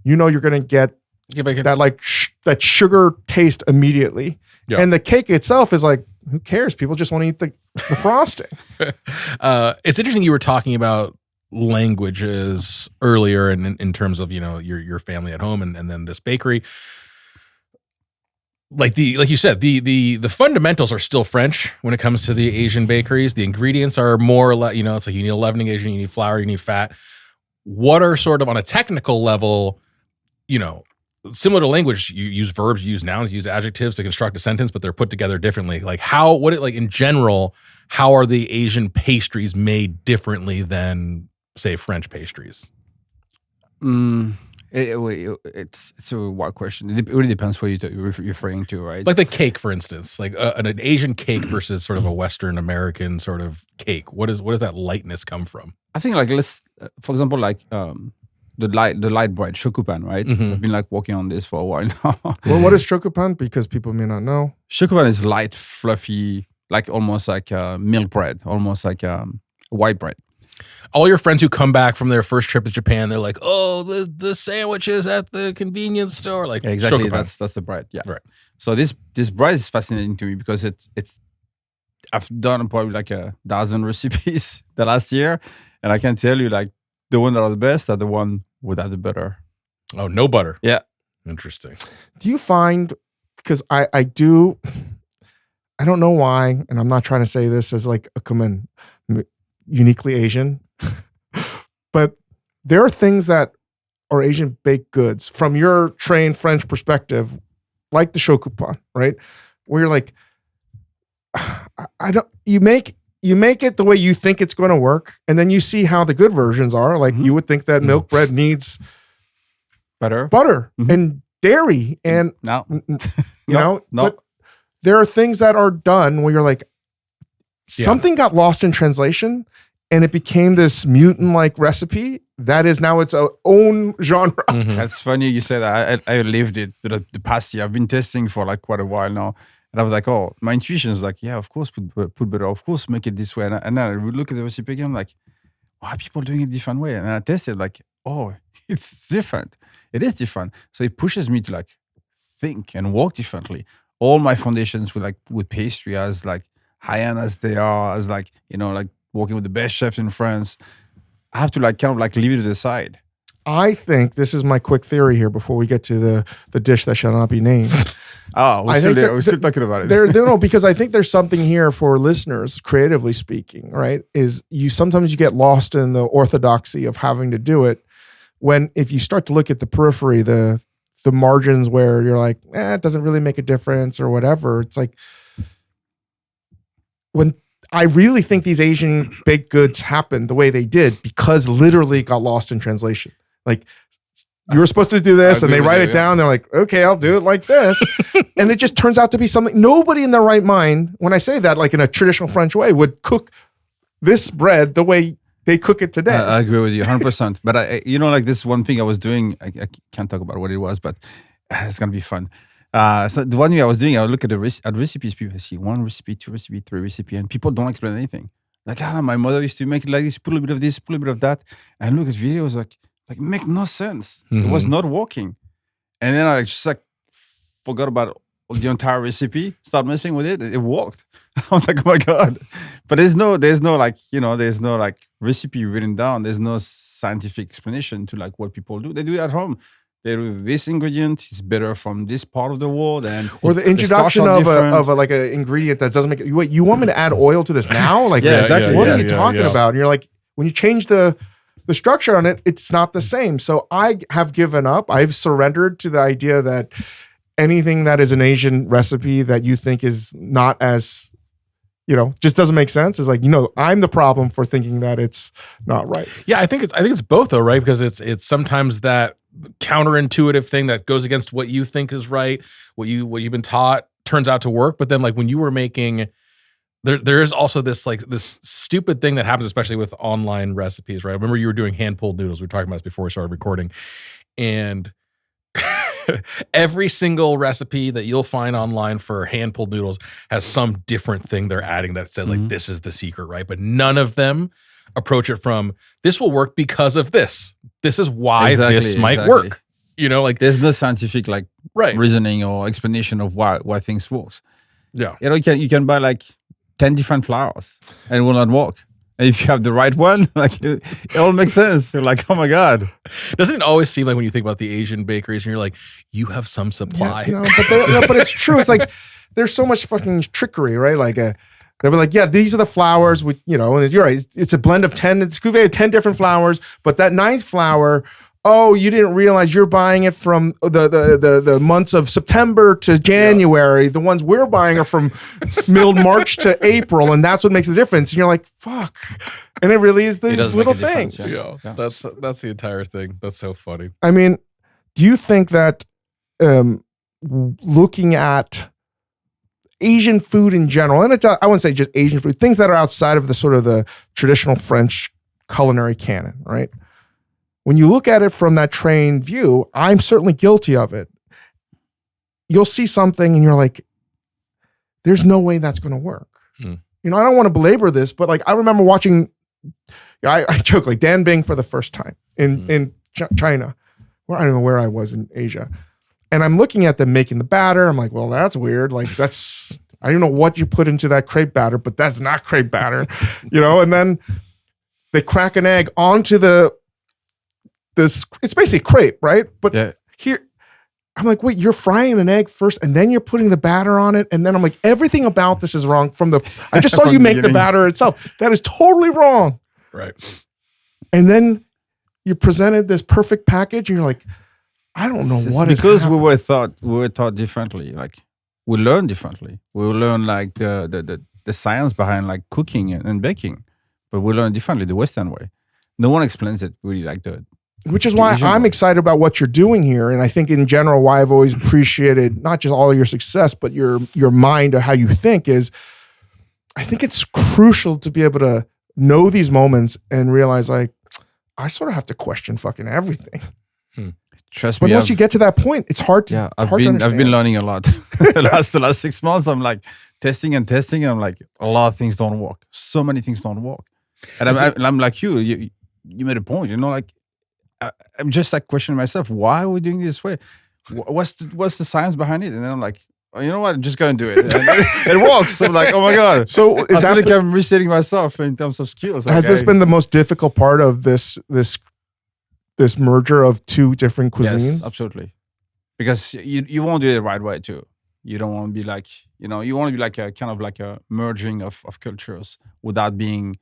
S1: you're going to get
S2: Yeah, but
S1: that that sugar taste immediately.
S2: Yeah.
S1: And the cake itself is like, who cares? People just want to eat the frosting.
S2: it's interesting you were talking about languages earlier and in terms of your family at home and then this bakery. Like you said, the fundamentals are still French when it comes to the Asian bakeries. The ingredients are more or less, it's like you need a leavening agent, you need flour, you need fat. What are sort of on a technical level, similar to language, you use verbs, you use nouns, you use adjectives to construct a sentence, but they're put together differently. Like in general, how are the Asian pastries made differently than, say, French pastries?
S3: It's a wild question. It really depends what you're referring to, right?
S2: Like the cake, for instance, like an Asian cake versus sort of a Western American sort of cake. What does that lightness come from?
S3: I think like for example, like the light bread, chocopan, right?
S2: Mhm.
S3: I've been like working on this for a while now.
S1: Well, what is chocopan? Because people may not know.
S3: Chocopan is light, fluffy, like almost like milk bread, almost like white bread.
S2: All your friends who come back from their first trip to Japan, they're like, "Oh, the sandwiches at the convenience store." Like
S3: Exactly,
S2: chocopan.
S3: that's the bread. Yeah.
S2: Right.
S3: So this bread is fascinating to me because it's I've done probably like 1,000 recipes the last year, and I can tell you like the one that are the best are the one without the butter.
S2: Oh, no butter.
S3: Yeah.
S2: Interesting.
S1: Do you find, because I do, I don't know why, and I'm not trying to say this as like uniquely Asian, but there are things that are Asian baked goods from your trained French perspective, like the chocopan, right? Where you're like, I don't. You make it the way you think it's going to work, and then you see how the good versions are. Like you would think that milk bread needs
S3: butter
S1: and dairy, and
S3: no,
S1: no. But there are things that are done where you're like, something got lost in translation, and it became this mutant-like recipe that is now its own genre.
S3: That's funny you say that. I lived it. The pastry I've been testing for like quite a while now. And I was like, oh, my intuition is like, yeah, of course, put butter. Of course, make it this way. And then I would look at the recipe again, I'm like, why are people doing it a different way? And I tested like, oh, it's different. It is different. So it pushes me to like think and work differently. All my foundations with pastry as like high-end as they are, as like, like working with the best chefs in France, I have to like kind of like leave it to the side.
S1: I think this is my quick theory here before we get to the dish that shall not be named.
S3: We're still talking about it.
S1: No, because I think there's something here for listeners, creatively speaking, right? Is sometimes you get lost in the orthodoxy of having to do it. When if you start to look at the periphery, the margins where you're like, it doesn't really make a difference or whatever. It's like when I really think these Asian baked goods happened the way they did because literally it got lost in translation. Like you were supposed to do this and they write it down. They're like, okay, I'll do it like this. And it just turns out to be something nobody in their right mind, when I say that, like in a traditional French way, would cook this bread the way they cook it today.
S3: I agree with you 100%. But like this one thing I was doing, I can't talk about what it was, but it's going to be fun. So the one thing I was doing, I would look at recipes. People see 1 recipe, 2 recipe, 3 recipe, and people don't explain anything. Like, my mother used to make it like this, put a little bit of this, put a little bit of that. And I look at videos like make no sense. It was not working. And then I just like forgot about the entire recipe, start messing with it. It worked. I was like, oh my God. But there's no like, there's no like recipe written down. There's no scientific explanation to like what people do. They do it at home. They do this ingredient is better from this part of the world, or
S1: the introduction of a ingredient that doesn't make it. Wait, you want me to add oil to this now? Like,
S3: exactly.
S1: What are you talking about? And you're like, when you change the structure on it, it's not the same. So I have given up. I've surrendered to the idea that anything that is an Asian recipe that you think is not as, just doesn't make sense is like, I'm the problem for thinking that it's not right.
S2: Yeah, I think it's both though, right? Because it's sometimes that counterintuitive thing that goes against what you think is right, what you've been taught turns out to work. But then like when you were making, there is also this stupid thing that happens, especially with online recipes, right? I remember you were doing hand-pulled noodles. We were talking about this before we started recording. And every single recipe that you'll find online for hand-pulled noodles has some different thing they're adding that says like, this is the secret, right? But none of them approach it from, this will work because of this. This is why this might work. Like
S3: there's no scientific like reasoning or explanation of why things works.
S2: Yeah.
S3: You can buy like 10 different flours and it will not work. And if you have the right one, like it all makes sense. You're like, oh my God.
S2: Doesn't it always seem like when you think about the Asian bakeries and you're like, you have some supply.
S1: Yeah, but it's true. It's like, there's so much fucking trickery, right? Like, they were like, yeah, these are the flours. And you're right. It's a blend of 10. It's cuvee of 10 different flours. But that 9th flour, you didn't realize you're buying it from the months of September to January. Yeah. The ones we're buying are from March to April, and that's what makes the difference. And you're like, fuck. And it really is these little things.
S2: Yeah. That's the entire thing. That's so funny.
S1: I mean, do you think that looking at Asian food in general, and I wouldn't say just Asian food, things that are outside of the sort of the traditional French culinary canon, right? When you look at it from that trained view, I'm certainly guilty of it. You'll see something and you're like, there's no way that's going to work. I don't want to belabor this, but like I remember watching, I joke, like Dan Bing for the first time in China, I don't know where I was in Asia. And I'm looking at them making the batter. I'm like, well, that's weird. Like I don't know what you put into that crepe batter, but that's not crepe batter, and then they crack an egg onto it's basically crepe, right? But here, I'm like, wait, you're frying an egg first and then you're putting the batter on it. And then I'm like, everything about this is wrong I just saw you make the batter itself. That is totally wrong.
S2: Right.
S1: And then you presented this perfect package and you're like, I don't know what is
S3: because we were taught differently. Like we learn differently. We will learn like the science behind like cooking and baking, but we learn differently the Western way. No one explains it really like the.
S1: Which is why I'm excited about what you're doing here, and I think in general why I've always appreciated not just all your success, but your mind of how you think is. I think it's crucial to be able to know these moments and realize like I sort of have to question fucking everything.
S3: Trust
S1: but
S3: me.
S1: once you get to that point, it's hard to.
S3: Yeah,
S1: I've been
S3: learning a lot. the last 6 months, I'm like testing. And I'm like a lot of things don't work. So many things don't work, and I'm like you made a point. You know, like I'm just like questioning myself. Why are we doing this way? What's the science behind it? And then I'm like, oh, you know what? I'm just gonna do it. And it works. I'm like, oh my god.
S1: So is
S3: I feel like I'm resetting myself in terms of skills.
S1: Has this been the most difficult part of this merger of two different cuisines?
S3: Yes, absolutely. Because you won't do it the right way too. You don't want to be like, you want to be like a kind of like a merging of cultures without being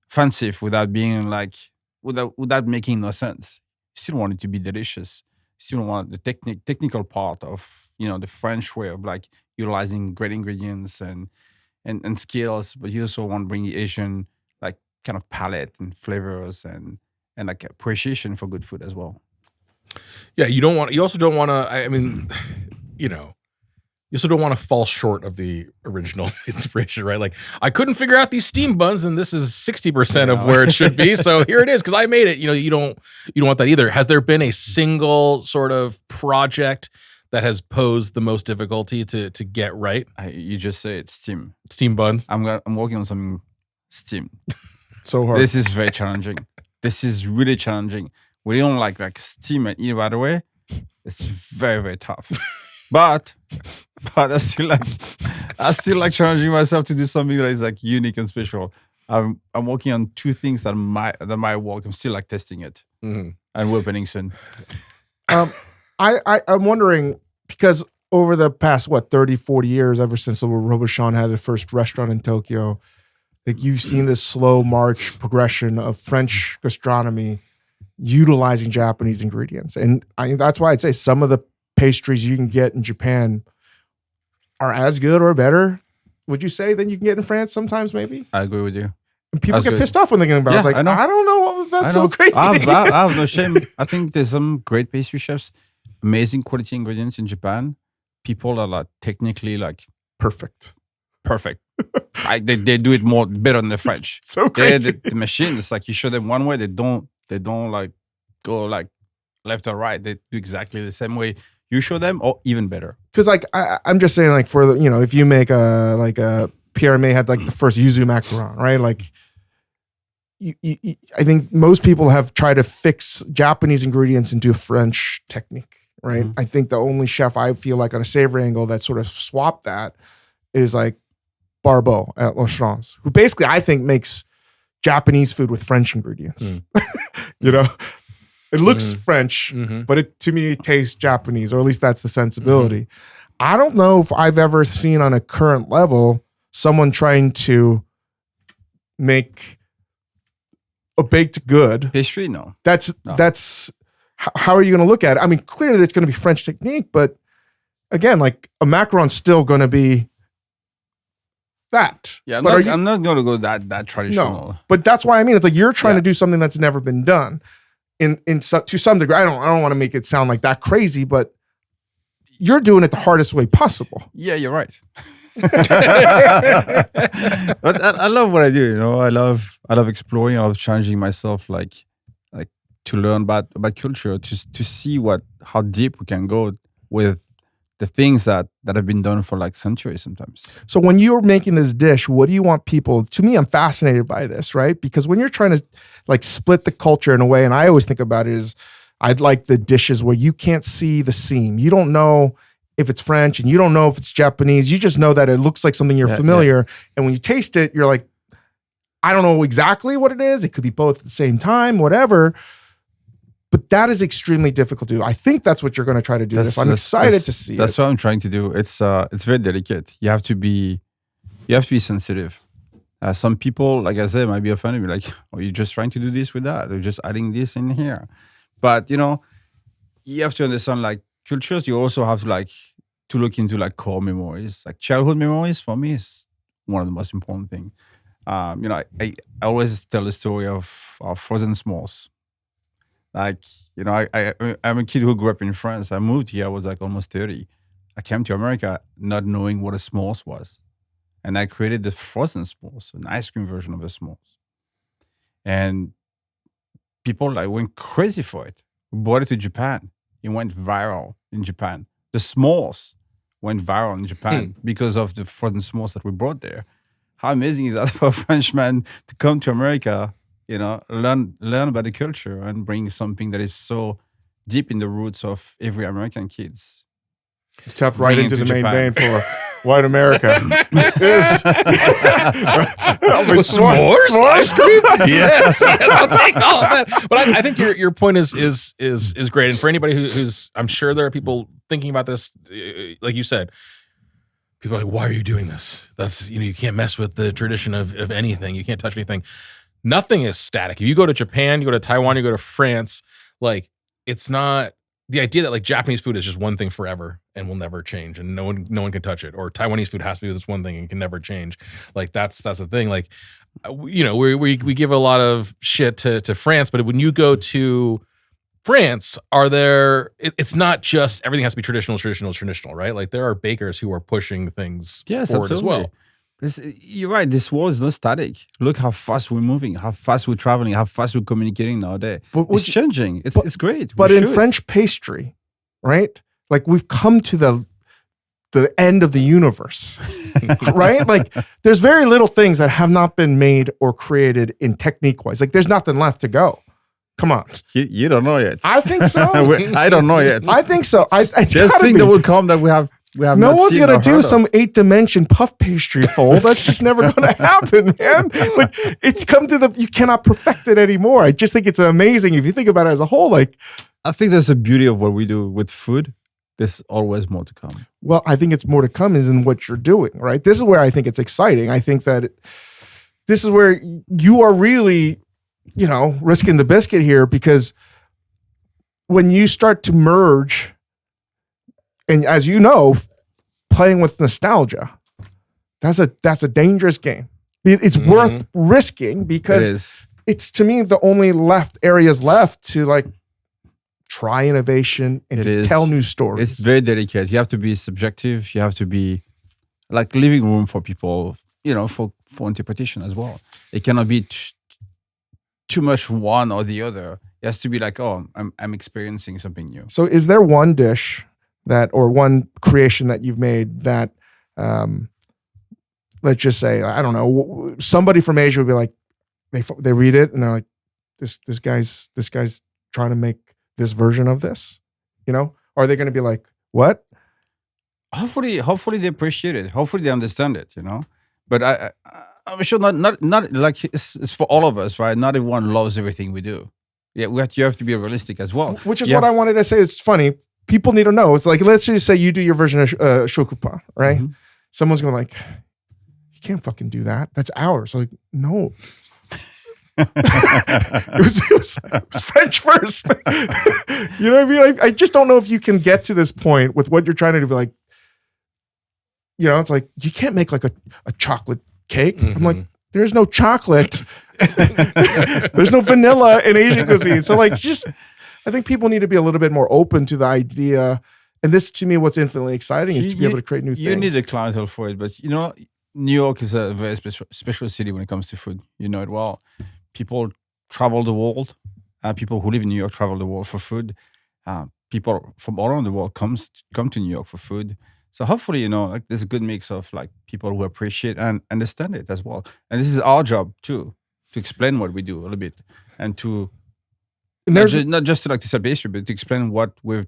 S3: offensive, without being like, without making no sense. You still want it to be delicious. You still want the technical part of, the French way of like utilizing great ingredients and skills, but you also want to bring the Asian like kind of palette and flavors and like appreciation for good food as well.
S2: Yeah, you also don't want to, I mean, you also don't want to fall short of the original inspiration, right? Like, I couldn't figure out these steam buns, and this is 60% of where it should be. So here it is, because I made it. You don't want that either. Has there been a single sort of project that has posed the most difficulty to get right?
S3: You just say it's
S2: steam buns.
S3: I'm working on something steam.
S1: So hard.
S3: This is very challenging. This is really challenging. We don't like steam and eat right away. It's very, very tough. But I still like challenging myself to do something that is like unique and special. I'm working on two things that might work. I'm still like testing it, and we're opening soon.
S1: I'm wondering, because over the past 30, 40 years, ever since Robuchon had the first restaurant in Tokyo, like you've seen this slow march progression of French gastronomy utilizing Japanese ingredients. And that's why I'd say some of the pastries you can get in Japan are as good or better, would you say, than you can get in France sometimes, maybe?
S3: I agree with you.
S1: And people get pissed off when they get about it. I was like, I don't know. That's so crazy.
S3: I have no shame. I think there's some great pastry chefs, amazing quality ingredients in Japan. People are like technically like
S1: perfect.
S3: Like they do it better than the French.
S1: So crazy.
S3: The machine, it's like you show them one way, they don't like go like left or right. They do exactly the same way you show them, or even better. Because
S1: like I'm just saying, like for the, if you make a Pierre May had like the first yuzu macaron, right? Like I think most people have tried to fix Japanese ingredients into a French technique, right? Mm-hmm. I think the only chef I feel like on a savory angle that sort of swapped that is like Barbeau at La Chance, who basically I think makes Japanese food with French ingredients. It looks French, but to me it tastes Japanese, or at least that's the sensibility. I don't know if I've ever seen on a current level someone trying to make a baked good
S3: pastry. No,
S1: that's how are you going to look at it? I mean, clearly it's going to be French technique, but again, like a macaron's still going to be that.
S3: Yeah, I'm not going to go that traditional.
S1: No, but that's why I mean it's like you're trying to do something that's never been done. To some degree, I don't want to make it sound like that crazy, but you're doing it the hardest way possible.
S3: Yeah, you're right. But I love what I do. I love exploring. I love challenging myself, like to learn about culture, to see how deep we can go with the things that have been done for like centuries sometimes.
S1: So when you're making this dish, what do you want people, to me, I'm fascinated by this, right? Because when you're trying to like split the culture in a way, and I always think about it is I'd like the dishes where you can't see the seam. You don't know if it's French and you don't know if it's Japanese. You just know that it looks like something you're familiar. Yeah. And when you taste it, you're like, I don't know exactly what it is. It could be both at the same time, whatever. But that is extremely difficult to do. I think that's what you're going to try to do. I'm excited to see.
S3: That's what I'm trying to do. It's very delicate. You have to be sensitive. Some people, like I said, might be offended. Be like, "Oh, you're just trying to do this with that. They're just adding this in here." But you have to understand, like cultures. You also have to to look into like core memories, like childhood memories. For me, is one of the most important things. I always tell the story of frozen s'mores. Like, I'm a kid who grew up in France. I moved here. I was like almost 30. I came to America not knowing what a s'mores was. And I created the frozen s'mores, an ice cream version of the s'mores. And people like went crazy for it. We brought it to Japan. It went viral in Japan. The s'mores went viral in Japan because of the frozen s'mores that we brought there. How amazing is that for a Frenchman to come to America, learn about the culture and bring something that is so deep in the roots of every American kids.
S1: Tapped right into the main vein for white America.
S2: With s'mores? Ice cream? Yes, I'll take all of that. But I think your point is great. And for anybody who's, I'm sure there are people thinking about this, like you said, people are like, why are you doing this? That's, you can't mess with the tradition of anything. You can't touch anything. Nothing is static. If you go to Japan, you go to Taiwan, you go to France, like, it's not the idea that like Japanese food is just one thing forever and will never change and no one can touch it, or Taiwanese food has to be this one thing and can never change. Like that's the thing. Like, we give a lot of shit to France, but when you go to France, it's not just everything has to be traditional, right? Like there are bakers who are pushing things forward as well.
S3: You're right. This world is not static. Look how fast we're moving, how fast we're traveling, how fast we're communicating nowadays. It's changing. It's great.
S1: But in French pastry, right? Like we've come to the end of the universe, right? Like there's very little things that have not been made or created in technique-wise. Like there's nothing left to go. Come on.
S3: You don't know yet.
S1: I think so.
S3: I don't know yet.
S1: I think so.
S3: Just think that will come that we have
S1: no one's going to do some 8-dimension puff pastry fold. That's just never going to happen, man. Like it's come to you cannot perfect it anymore. I just think it's amazing if you think about it as a whole. Like,
S3: I think there's a beauty of what we do with food. There's always more to come.
S1: Well, I think it's more to come is in what you're doing, right? This is where I think it's exciting. I think that this is where you are really, risking the biscuit here, because when you start to merge, and as you know, playing with nostalgia, that's a dangerous game. It's worth risking because it's to me the only areas left to like try innovation and to tell new stories.
S3: It's very delicate. You have to be subjective. You have to be like leaving room for people, for interpretation as well. It cannot be too much one or the other. It has to be like, oh, I'm experiencing something new.
S1: So is there one dish or one creation that you've made that, let's just say, I don't know, somebody from Asia would be like, they read it and they're like, this guy's trying to make this version of this, Or are they going to be like, what?
S3: Hopefully they appreciate it. Hopefully they understand it, But I'm sure not like it's for all of us, right? Not everyone loves everything we do. Yeah, you have to be realistic as well.
S1: Which is what I wanted to say. It's funny. People need to know. It's like, let's just say you do your version of chocopa, right? Mm-hmm. Someone's going like, you can't fucking do that. That's ours. Like, no. it was French first. You know what I mean? I just don't know if you can get to this point with what you're trying to do. Like, it's like, you can't make like a chocolate cake. Mm-hmm. I'm like, there's no chocolate. There's no vanilla in Asian cuisine. So like, I think people need to be a little bit more open to the idea. And this, to me, what's infinitely exciting is to be able to create new things.
S3: You need a clientele for it. But, New York is a very special city when it comes to food. You know it well. People travel the world. People who live in New York travel the world for food. People from all around the world come to New York for food. So hopefully, like there's a good mix of like people who appreciate and understand it as well. And this is our job too, to explain what we do a little bit and to not just to like to sell pastry, but to explain what we're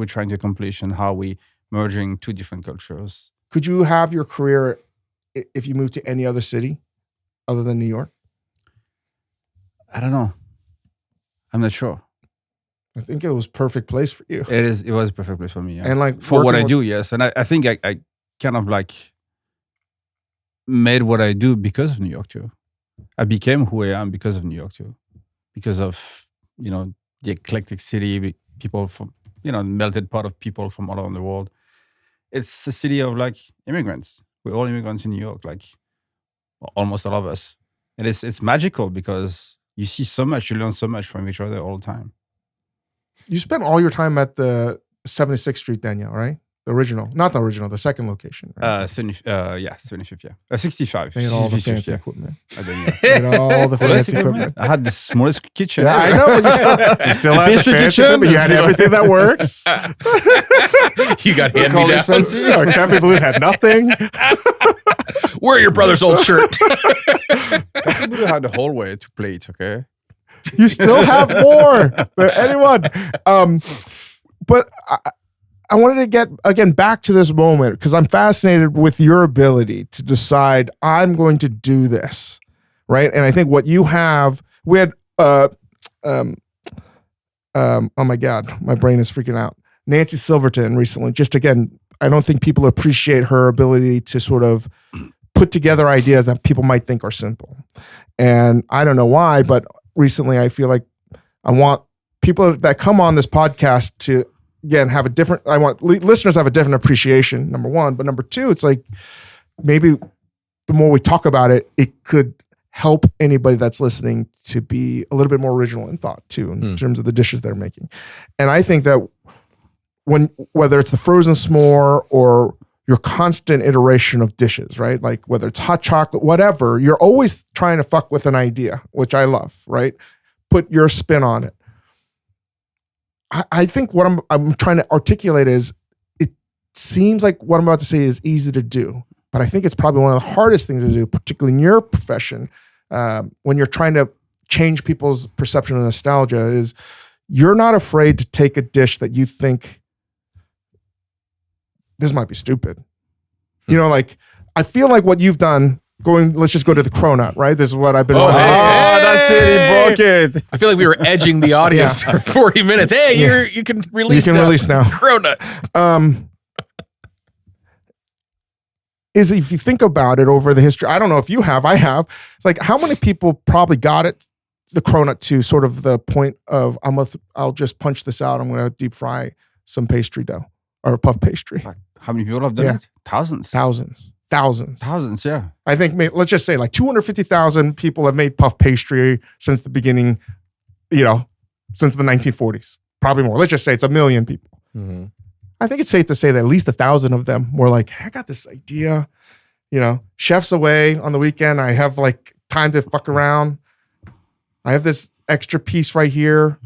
S3: trying to accomplish and how we merging two different cultures.
S1: Could you have your career if you moved to any other city other than New York?
S3: I don't know. I'm not sure.
S1: I think it was perfect place for you.
S3: It was a perfect place for me. Yeah.
S1: And like
S3: for what I do, yes. And I think I kind of like made what I do because of New York too. I became who I am because of New York too. Because of, the eclectic city, people from, melted pot of people from all around the world. it's a city of like immigrants. We're all immigrants in New York, like almost all of us. And it's magical because you see so much, you learn so much from each other all the time.
S1: You spent all your time at the 76th Street, Danielle, right? The original, not the original, the second location. Right?
S3: 75th, yeah. 65.
S1: They had all the
S3: 65th,
S1: fancy
S3: yeah.
S1: equipment.
S3: I don't know.
S1: They had all the fancy equipment.
S3: I had the smallest kitchen.
S1: Yeah, I
S3: ever.
S1: know, but you still had the
S3: Pastry
S1: fancy
S3: kitchen,
S1: equipment. You had
S3: zero.
S1: everything that works.
S2: You got
S3: Call
S2: hand-me-downs.
S3: expenses.
S1: Our Cafe Blue had nothing.
S2: Wear your brother's old shirt.
S3: We had the hallway to plate, okay?
S1: You still have more than anyone. But I wanted to get, again, back to this moment because I'm fascinated with your ability to decide, I'm going to do this, right? And I think what you have, we had, oh my God, my brain is freaking out. Nancy Silverton recently, just again, I don't think people appreciate her ability to sort of put together ideas that people might think are simple. And I don't know why, but recently I feel like I want people that come on this podcast to, again, have a different, I want listeners to have a different appreciation, number one. But number two, it's like maybe the more we talk about it, it could help anybody that's listening to be a little bit more original in thought too, in terms of the dishes they're making. And I think that whether it's the frozen s'more or your constant iteration of dishes, right? Like whether it's hot chocolate, whatever, you're always trying to fuck with an idea, which I love, right? Put your spin on it. I think what I'm trying to articulate is, it seems like what I'm about to say is easy to do, but I think it's probably one of the hardest things to do, particularly in your profession, when you're trying to change people's perception of nostalgia, is you're not afraid to take a dish that you think, this might be stupid. You know, like, I feel like what you've done, let's just go to the cronut, right? This is what I've been
S2: Oh,
S1: wanting to do.
S3: That's it. He broke it.
S2: I feel like we were edging the audience for 40 minutes. Hey, you can release
S1: You can
S2: now.
S1: release now.
S2: Cronut.
S1: Is if you think about it over the history, I don't know if you have, I have. It's like, how many people probably got it, the cronut, to sort of the point of, I'll just punch this out. I'm going to deep fry some pastry dough or puff pastry.
S3: How many people have done it? Thousands.
S1: Thousands.
S3: Yeah.
S1: I think, let's just say like 250,000 people have made puff pastry since the beginning, since the 1940s. Probably more. Let's just say it's 1 million people.
S2: Mm-hmm.
S1: I think it's safe to say that at least 1,000 of them were like, hey, I got this idea. Chef's away on the weekend. I have like time to fuck around. I have this extra piece right here.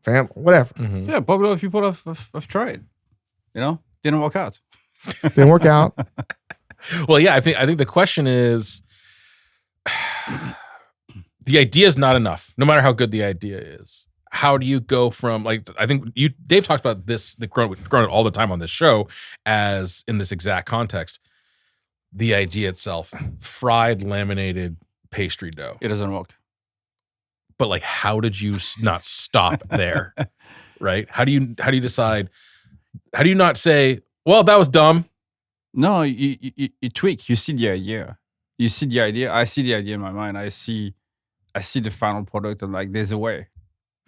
S1: Family, whatever.
S2: Mm-hmm.
S3: Yeah, probably a lot of people have tried. Didn't work out.
S1: Didn't work out.
S2: Well, yeah, I think the question is, the idea is not enough, no matter how good the idea is. How do you go from, like, I think Dave talks about this, the cronut all the time on this show, as in this exact context, the idea itself, fried laminated pastry dough.
S3: It doesn't work.
S2: But like, how did you not stop there? Right? How do you decide? How do you not say, well, that was dumb?
S3: No, you tweak. You see the idea. I see the idea in my mind. I see the final product, and like, there's a way.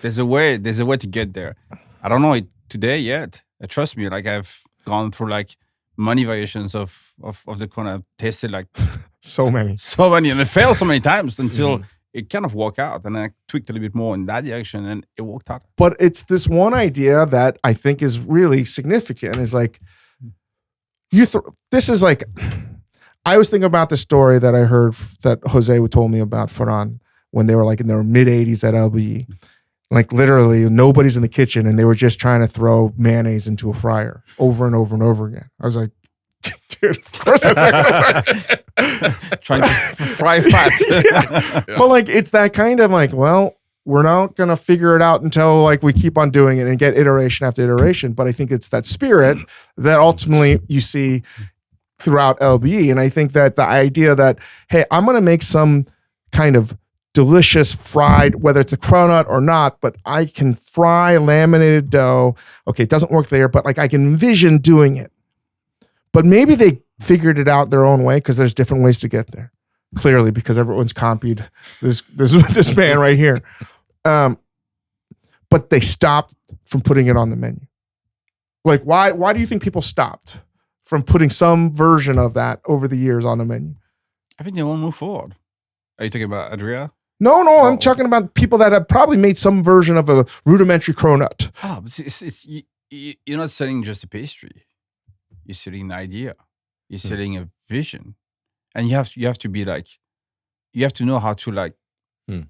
S3: There's a way to get there. I don't know it today yet. Trust me, like, I've gone through like many variations of the cronut. I've tasted like
S1: so many,
S3: and it failed so many times until it kind of worked out, and I tweaked a little bit more in that direction, and it worked out.
S1: But it's this one idea that I think is really significant. Is like, this is like, I was thinking about the story that I heard that Jose told me about Ferran when they were like in their mid 80s at LBE. Like, literally nobody's in the kitchen and they were just trying to throw mayonnaise into a fryer over and over and over again. I was like, dude, of course that's not gonna work.
S3: Trying to fry fat.
S1: Yeah. But like, it's that kind of like, well, we're not going to figure it out until like we keep on doing it and get iteration after iteration. But I think it's that spirit that ultimately you see throughout LBE. And I think that the idea that, hey, I'm going to make some kind of delicious fried, whether it's a cronut or not, but I can fry laminated dough. Okay, it doesn't work there, but like I can envision doing it. But maybe they figured it out their own way because there's different ways to get there. Clearly, because everyone's copied this man right here. But they stopped from putting it on the menu. Like, why do you think people stopped from putting some version of that over the years on the menu?
S3: I think they won't move forward. Are you talking about Adria?
S1: No, I'm talking about people that have probably made some version of a rudimentary cronut.
S3: Oh, but you're not selling just a pastry. You're selling an idea. You're selling a vision, and you have to be like, you have to know how to like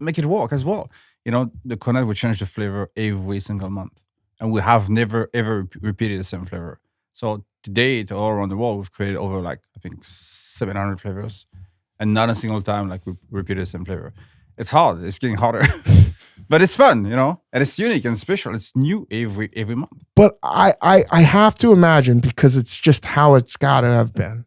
S3: make it work as well. You know, the cronut will change the flavor every single month, and we have never ever repeated the same flavor. So today, all around the world, we've created over like I think 700 flavors, and not a single time like we repeated the same flavor. It's hard. It's getting harder, but it's fun, you know, and it's unique and special. It's new every month.
S1: But I have to imagine, because it's just how it's got to have been,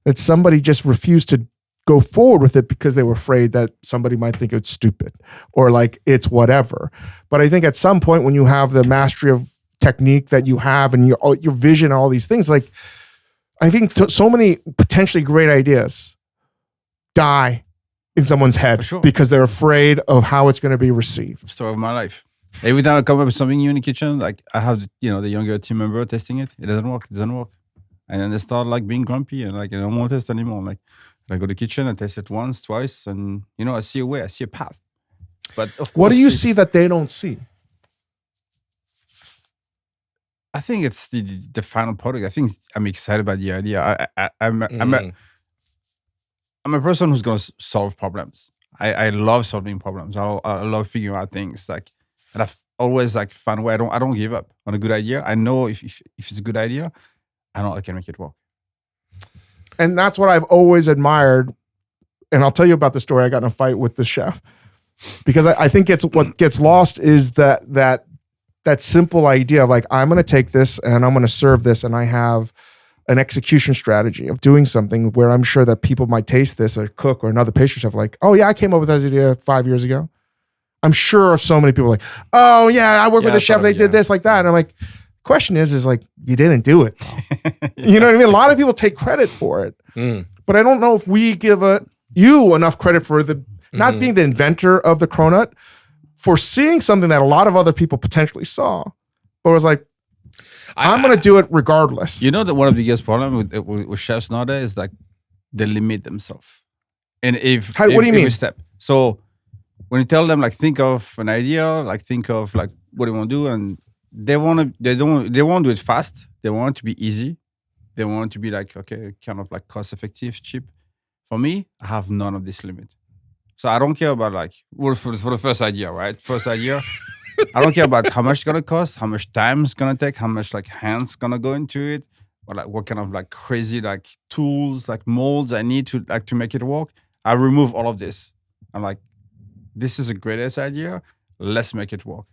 S1: that somebody just refused to go forward with it because they were afraid that somebody might think it's stupid or like it's whatever. But I think at some point when you have the mastery of technique that you have and your vision and all these things, like I think so many potentially great ideas die in someone's head because they're afraid of how it's going to be received.
S3: Story of my life. Every time I come up with something new in the kitchen, like I have, the younger team member testing it. It doesn't work. And then they start like being grumpy and like, I don't want to test anymore. Like I go to the kitchen, I test it once, twice, and I see a way, I see a path. But of course,
S1: what do you see that they don't see?
S3: I think it's the final product. I think I'm excited by the idea. I'm a person who's gonna solve problems. I love solving problems. I love figuring out things. Like, and I've always like found a way. I don't give up on a good idea. I know if it's a good idea, I know I can make it work.
S1: And that's what I've always admired. And I'll tell you about the story. I got in a fight with the chef because I think it's what gets lost is that simple idea of like, I'm going to take this and I'm going to serve this, and I have an execution strategy of doing something where I'm sure that people might taste this, or cook or another pastry chef like, oh yeah, I came up with that idea 5 years ago. I'm sure so many people are like, oh yeah, I work with a chef, they did this like that. And I'm like, question is like, you didn't do it. You know what I mean? A lot of people take credit for it, but I don't know if we give you enough credit for not being the inventor of the cronut, for seeing something that a lot of other people potentially saw, but was like, I'm going to do it regardless.
S3: You know that one of the biggest problems with chefs nowadays is like they limit themselves. And
S1: what do you mean?
S3: Step. So when you tell them like think of an idea, like think of like what you want to do, and they won't do it fast. They want it to be easy. They want it to be like kind of like cost effective, cheap. For me, I have none of this limit. So I don't care about like for the first idea, right? First idea. I don't care about how much it's gonna cost, how much time it's gonna take, how much like hands gonna go into it, or like what kind of like crazy like tools, like molds I need to make it work. I remove all of this. I'm like, this is a greatest idea. Let's make it work.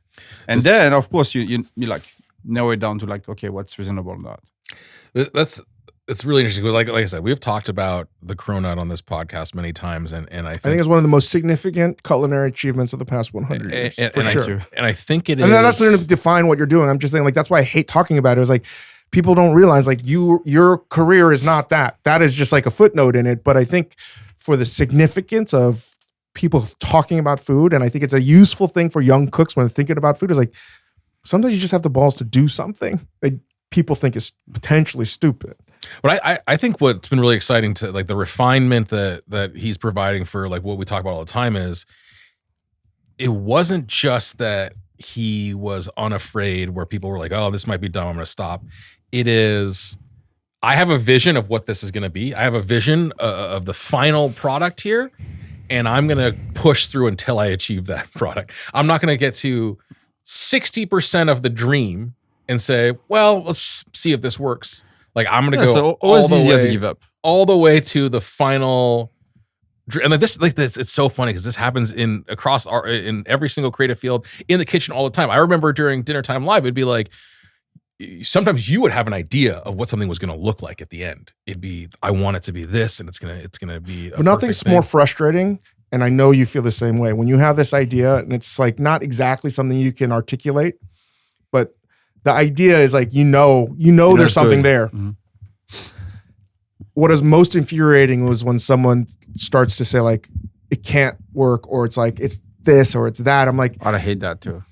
S3: And then of course you like narrow it down to like, okay, what's reasonable or not.
S2: It's really interesting. Like I said, we've talked about the cronut on this podcast many times, and I think
S1: it's one of the most significant culinary achievements of the past 100 years. For sure.
S2: And I think it is.
S1: And I'm not trying to define what you're doing. I'm just saying, like, that's why I hate talking about it. It was like, people don't realize, like, your career is not that. That is just like a footnote in it. But I think for the significance of people talking about food, and I think it's a useful thing for young cooks when they're thinking about food, is like, sometimes you just have the balls to do something that people think is potentially stupid.
S2: But I think what's been really exciting to like the refinement that he's providing for like what we talk about all the time is it wasn't just that he was unafraid where people were like, oh, this might be dumb, I'm going to stop. It is, I have a vision of what this is going to be. I have a vision of the final product here, and I'm going to push through until I achieve that product. I'm not going to get to 60% of the dream and say, well, let's see if this works. Like I'm gonna go all the way to give up, all the way to the final. And like this, it's so funny because this happens in every single creative field in the kitchen all the time. I remember during Dinner Time Live, it'd be like sometimes you would have an idea of what something was going to look like at the end. It'd be, I want it to be this, and it's gonna be.
S1: But nothing's more frustrating, and I know you feel the same way when you have this idea and it's like not exactly something you can articulate, but the idea is like, there's something there. Mm-hmm. What is most infuriating was when someone starts to say like, it can't work, or it's like, it's this or it's that. I'm like,
S3: I hate that too.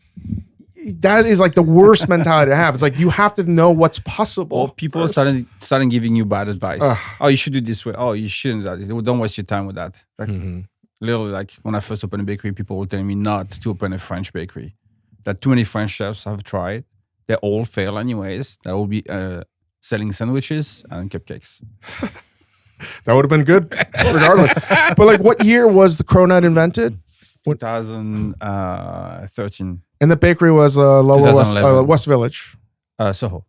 S1: that is like the worst mentality to have. It's like you have to know what's possible.
S3: Or people started giving you bad advice. Oh, you should do this way. Oh, you shouldn't do that. Don't waste your time with that. Like, literally, like when I first opened a bakery, people were telling me not to open a French bakery. That too many French chefs have tried. They all fail anyways. That will be selling sandwiches and cupcakes.
S1: That would have been good, regardless. But like, what year was the cronut invented?
S3: 2013.
S1: And the bakery was Lower West Village.
S3: Soho.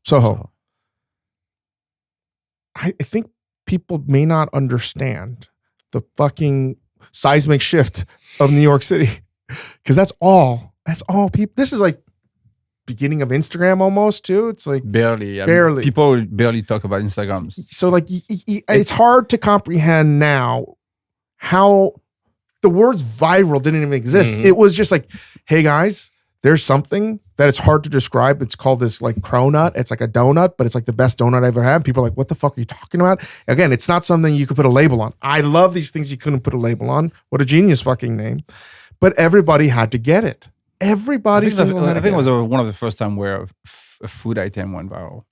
S1: I think people may not understand the fucking seismic shift of New York City, because that's all people. This is like beginning of Instagram almost too. It's like
S3: barely. People barely talk about Instagrams.
S1: So like it's hard to comprehend now how the words viral didn't even exist. It was just like, hey guys, there's something that it's hard to describe. It's called this like cronut. It's like a donut, but it's like the best donut I've ever had. People are like, what the fuck are you talking about? Again, it's not something you could put a label on. I love these things you couldn't put a label on. What a genius fucking name. But everybody had to get it.
S3: I think it was one of the first time where a food item went viral.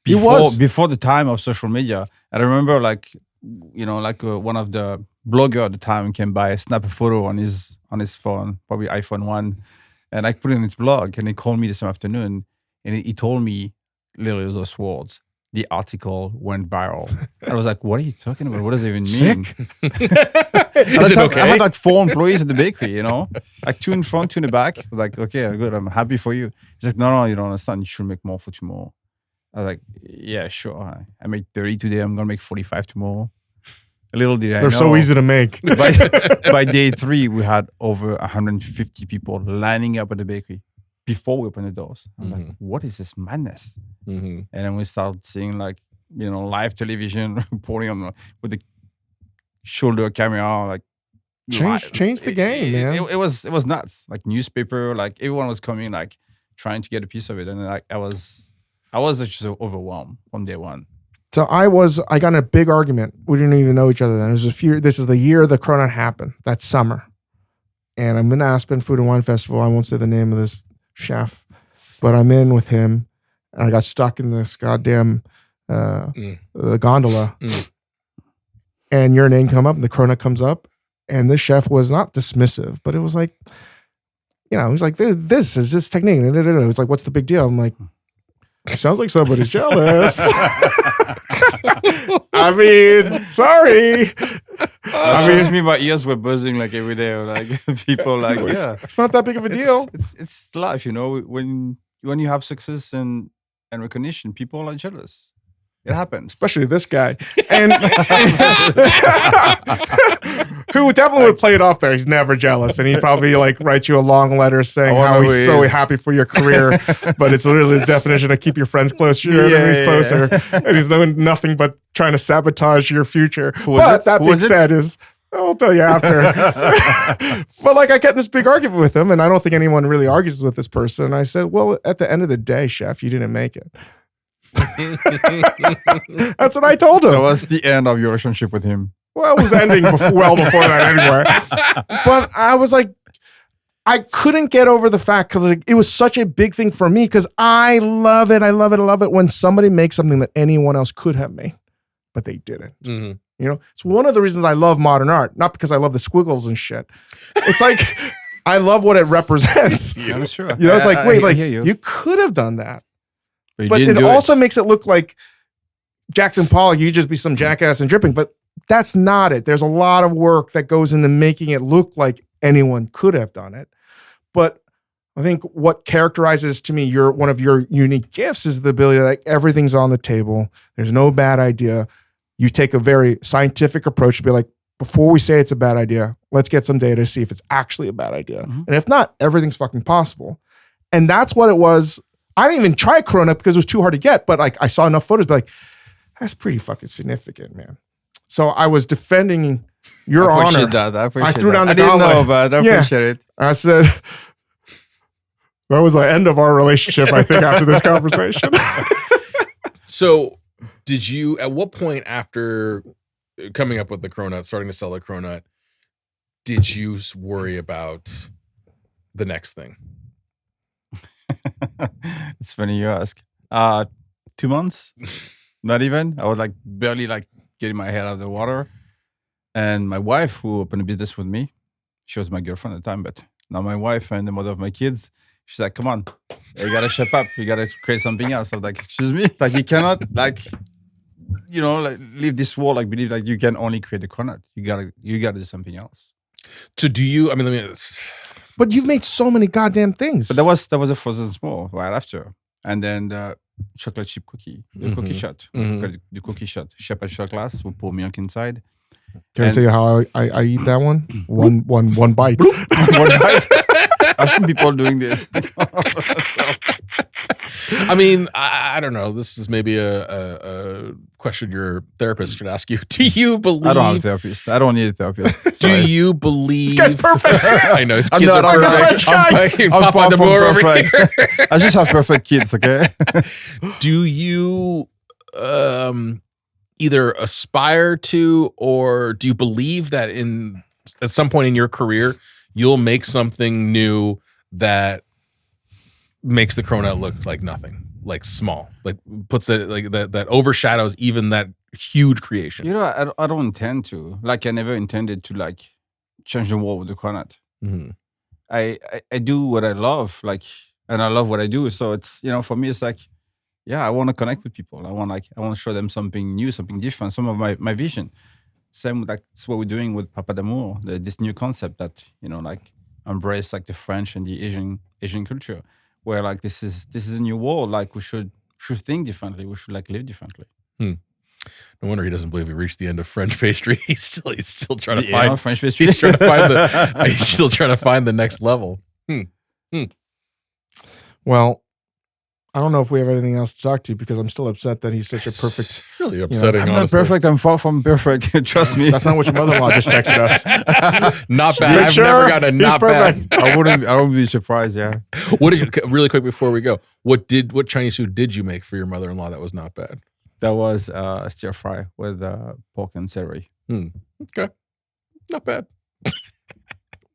S3: Before the time of social media. And I remember one of the blogger at the time came by, snap a photo on his phone, probably iPhone 1, and I put it in his blog, and he called me the same afternoon, and he told me literally those words. The article went viral. I was like, what are you talking about? What does it even mean?
S2: Is it okay?
S3: I had like 4 employees at the bakery, like 2 in front, 2 in the back. I was like, okay, good. I'm happy for you. He's like, no, you don't understand. You should make more for tomorrow. I was like, yeah, sure. I made 30 today. I'm going to make 45 tomorrow. A little did I know.
S1: They're so easy to make.
S3: By day 3, we had over 150 people lining up at the bakery before we opened the doors. I'm like, what is this madness? And then we started seeing live television reporting on with the shoulder camera, like
S1: change the game, man.
S3: It was nuts. Like newspaper, like everyone was coming, like trying to get a piece of it, and like I was just overwhelmed from day one.
S1: So I got in a big argument. We didn't even know each other then. This is the year the cronut happened. That summer, and I'm in Aspen Food and Wine Festival. I won't say the name of this chef, but I'm in with him, and I got stuck in this goddamn the gondola. And your name come up, and the cronut comes up, and this chef was not dismissive, but it was like, he's like, this is this technique. It was like, what's the big deal? I'm like, sounds like somebody's jealous. I mean, sorry.
S3: Me, my ears were buzzing like every day. Like people, like, yeah,
S1: it's not that big of a deal.
S3: It's life, When you have success and recognition, people are jealous. It happens,
S1: especially this guy, and who definitely would play it off there. He's never jealous, and he'd probably write you a long letter saying how he's so happy for your career, but it's literally the definition of keep your friends close, your enemies closer, and he's doing nothing but trying to sabotage your future. That being said, I'll tell you after. But I get in this big argument with him, and I don't think anyone really argues with this person. I said, well, at the end of the day, chef, you didn't make it. That's what I told him.
S3: That was the end of your relationship with him.
S1: Well, it was ending well before that anyway. But I was like, I couldn't get over the fact because it was such a big thing for me because I love it. I love it. I love it when somebody makes something that anyone else could have made, but they didn't. It's one of the reasons I love modern art, not because I love the squiggles and shit. It's like I love what it represents.
S3: I'm sure.
S1: It's like, wait, you could have done that. But it also makes it look like Jackson Pollock, you just be some jackass and dripping, but that's not it. There's a lot of work that goes into making it look like anyone could have done it. But I think what characterizes to me one of your unique gifts is the ability that everything's on the table. There's no bad idea. You take a very scientific approach to be like, before we say it's a bad idea, let's get some data to see if it's actually a bad idea. And if not, everything's fucking possible. And that's what it was. I didn't even try cronut because it was too hard to get, but I saw enough photos, but that's pretty fucking significant, man. So I was defending your honor.
S3: I appreciate
S1: I threw down the
S3: I didn't
S1: gauntlet.
S3: know, but I appreciate it.
S1: I said, that was the end of our relationship, I think, after this conversation.
S2: So did you, at what point after coming up with the cronut, starting to sell the cronut, did you worry about the next thing?
S3: It's funny you ask. 2 months, not even. I was like barely like getting my head out of the water. And my wife, who opened a business with me, she was my girlfriend at the time, but now my wife and the mother of my kids, she's like, come on, you gotta shape up. You gotta create something else. I was like, excuse me? Like, you cannot, like, like leave this world, like, believe like you can only create a cronut. You gotta do something else.
S2: So do you, I mean, let me,
S1: But you've made so many goddamn things.
S3: But that was a frozen s'more right after. And then the chocolate chip cookie, the cookie shot. The cookie shot. Shepherd shot glass, we pour milk inside.
S1: Can I tell you how I eat that one? One bite.
S3: One bite. I've seen people doing this.
S2: I mean, I don't know. This is maybe a question your therapist should ask you. Do you believe?
S3: I don't have a therapist. I don't need a therapist.
S2: Do you believe?
S1: This guy's perfect.
S2: I know. His
S3: I'm
S2: kids
S3: not
S2: are
S1: French
S2: perfect.
S1: guys.
S3: I'm far from
S2: over
S3: perfect.
S2: here.
S3: I just have perfect kids, okay?
S2: Do you either aspire to, or do you believe that at some point in your career you'll make something new that makes the cronut look like nothing, like small, like puts it like that overshadows even that huge creation?
S3: I don't intend to. Like, I never intended to like change the world with the cronut.
S2: Mm-hmm.
S3: I do what I love, like, and I love what I do. So it's, for me, it's like, yeah, I want to connect with people. I want to show them something new, something different, some of my vision. Same with, like, that's what we're doing with Papa d'Amour, this new concept that, like, embrace like the French and the Asian culture, where like this is a new world. Like, we should think differently. We should like live differently.
S2: No wonder he doesn't believe we reached the end of French pastry. He's still trying to find
S3: French pastry.
S2: He's trying to find he's still trying to find the next level.
S1: Well, I don't know if we have anything else to talk to, because I'm still upset that he's such a perfect.
S2: Really upsetting.
S3: I'm not
S2: honestly.
S3: perfect. I'm far from perfect. Trust me.
S1: That's not what your mother-in-law just texted us.
S2: Not bad. I've
S1: Sure,
S2: never gotten a
S1: he's
S2: not
S1: perfect.
S2: bad.
S3: I wouldn't be surprised. Yeah.
S2: What did you, really quick before we go? What Chinese food did you make for your mother-in-law that was not bad?
S3: That was a stir fry with pork and celery.
S2: Okay, not bad.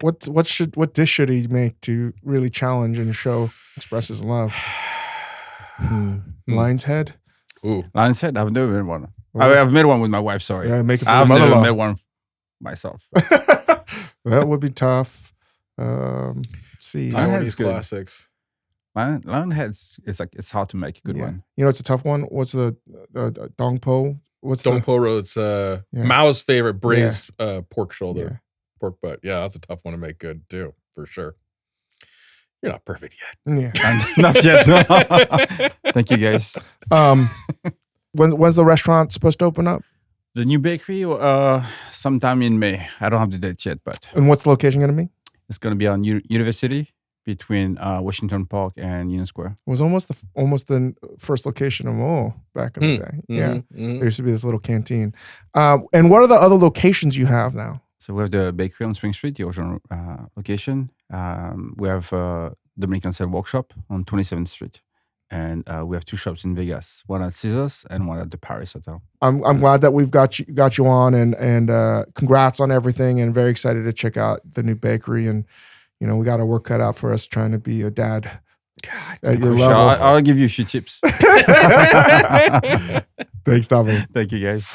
S1: What dish should he make to really challenge and express his love? Lion's head.
S2: Ooh,
S3: Lion's head. I've never made one. I've made one with my wife. Sorry.
S1: Yeah, make it for
S3: I've
S1: your
S3: never
S1: mother-in-law.
S3: made one myself.
S1: That would be tough. See,
S3: Lion
S2: Taiwanese
S3: head's good.
S2: classics.
S3: Lion heads. It's hard to make a good one.
S1: It's a tough one. What's the dong po? What's
S2: Dong po ro. It's Mao's favorite braised pork shoulder, pork butt. Yeah, that's a tough one to make good too, for sure. You're not perfect yet.
S1: Yeah.
S3: Not yet. Thank you, guys.
S1: When's the restaurant supposed to open up?
S3: The new bakery, sometime in May. I don't have the date yet, but
S1: And what's the location going to be?
S3: it's going to be on University between Washington Park and Union Square.
S1: It was almost the first location of Mo back in the day. Yeah. There used to be this little canteen. And what are the other locations you have now?
S3: So we have the bakery on Spring Street, the original location. We have Dominique Ansel workshop on 27th Street. And we have 2 shops in Vegas, one at Caesars and one at the Paris Hotel.
S1: I'm glad that we've got you on, and congrats on everything, and very excited to check out the new bakery. And we got our work cut out for us trying to be a dad at your level.
S3: I'll give you a few tips.
S1: Thanks, Dominique.
S3: Thank you, guys.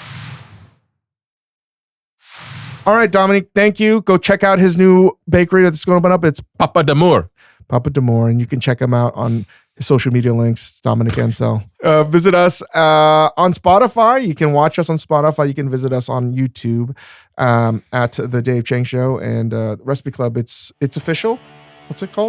S1: All right, Dominique, thank you. Go check out his new bakery that's going to open up. It's
S2: Papa d'Amour.
S1: Papa d'Amour, and you can check him out on his social media links. It's Dominique Ansel. Visit us on Spotify. You can watch us on Spotify. You can visit us on YouTube at the Dave Chang Show and Recipe Club. It's official. What's it called?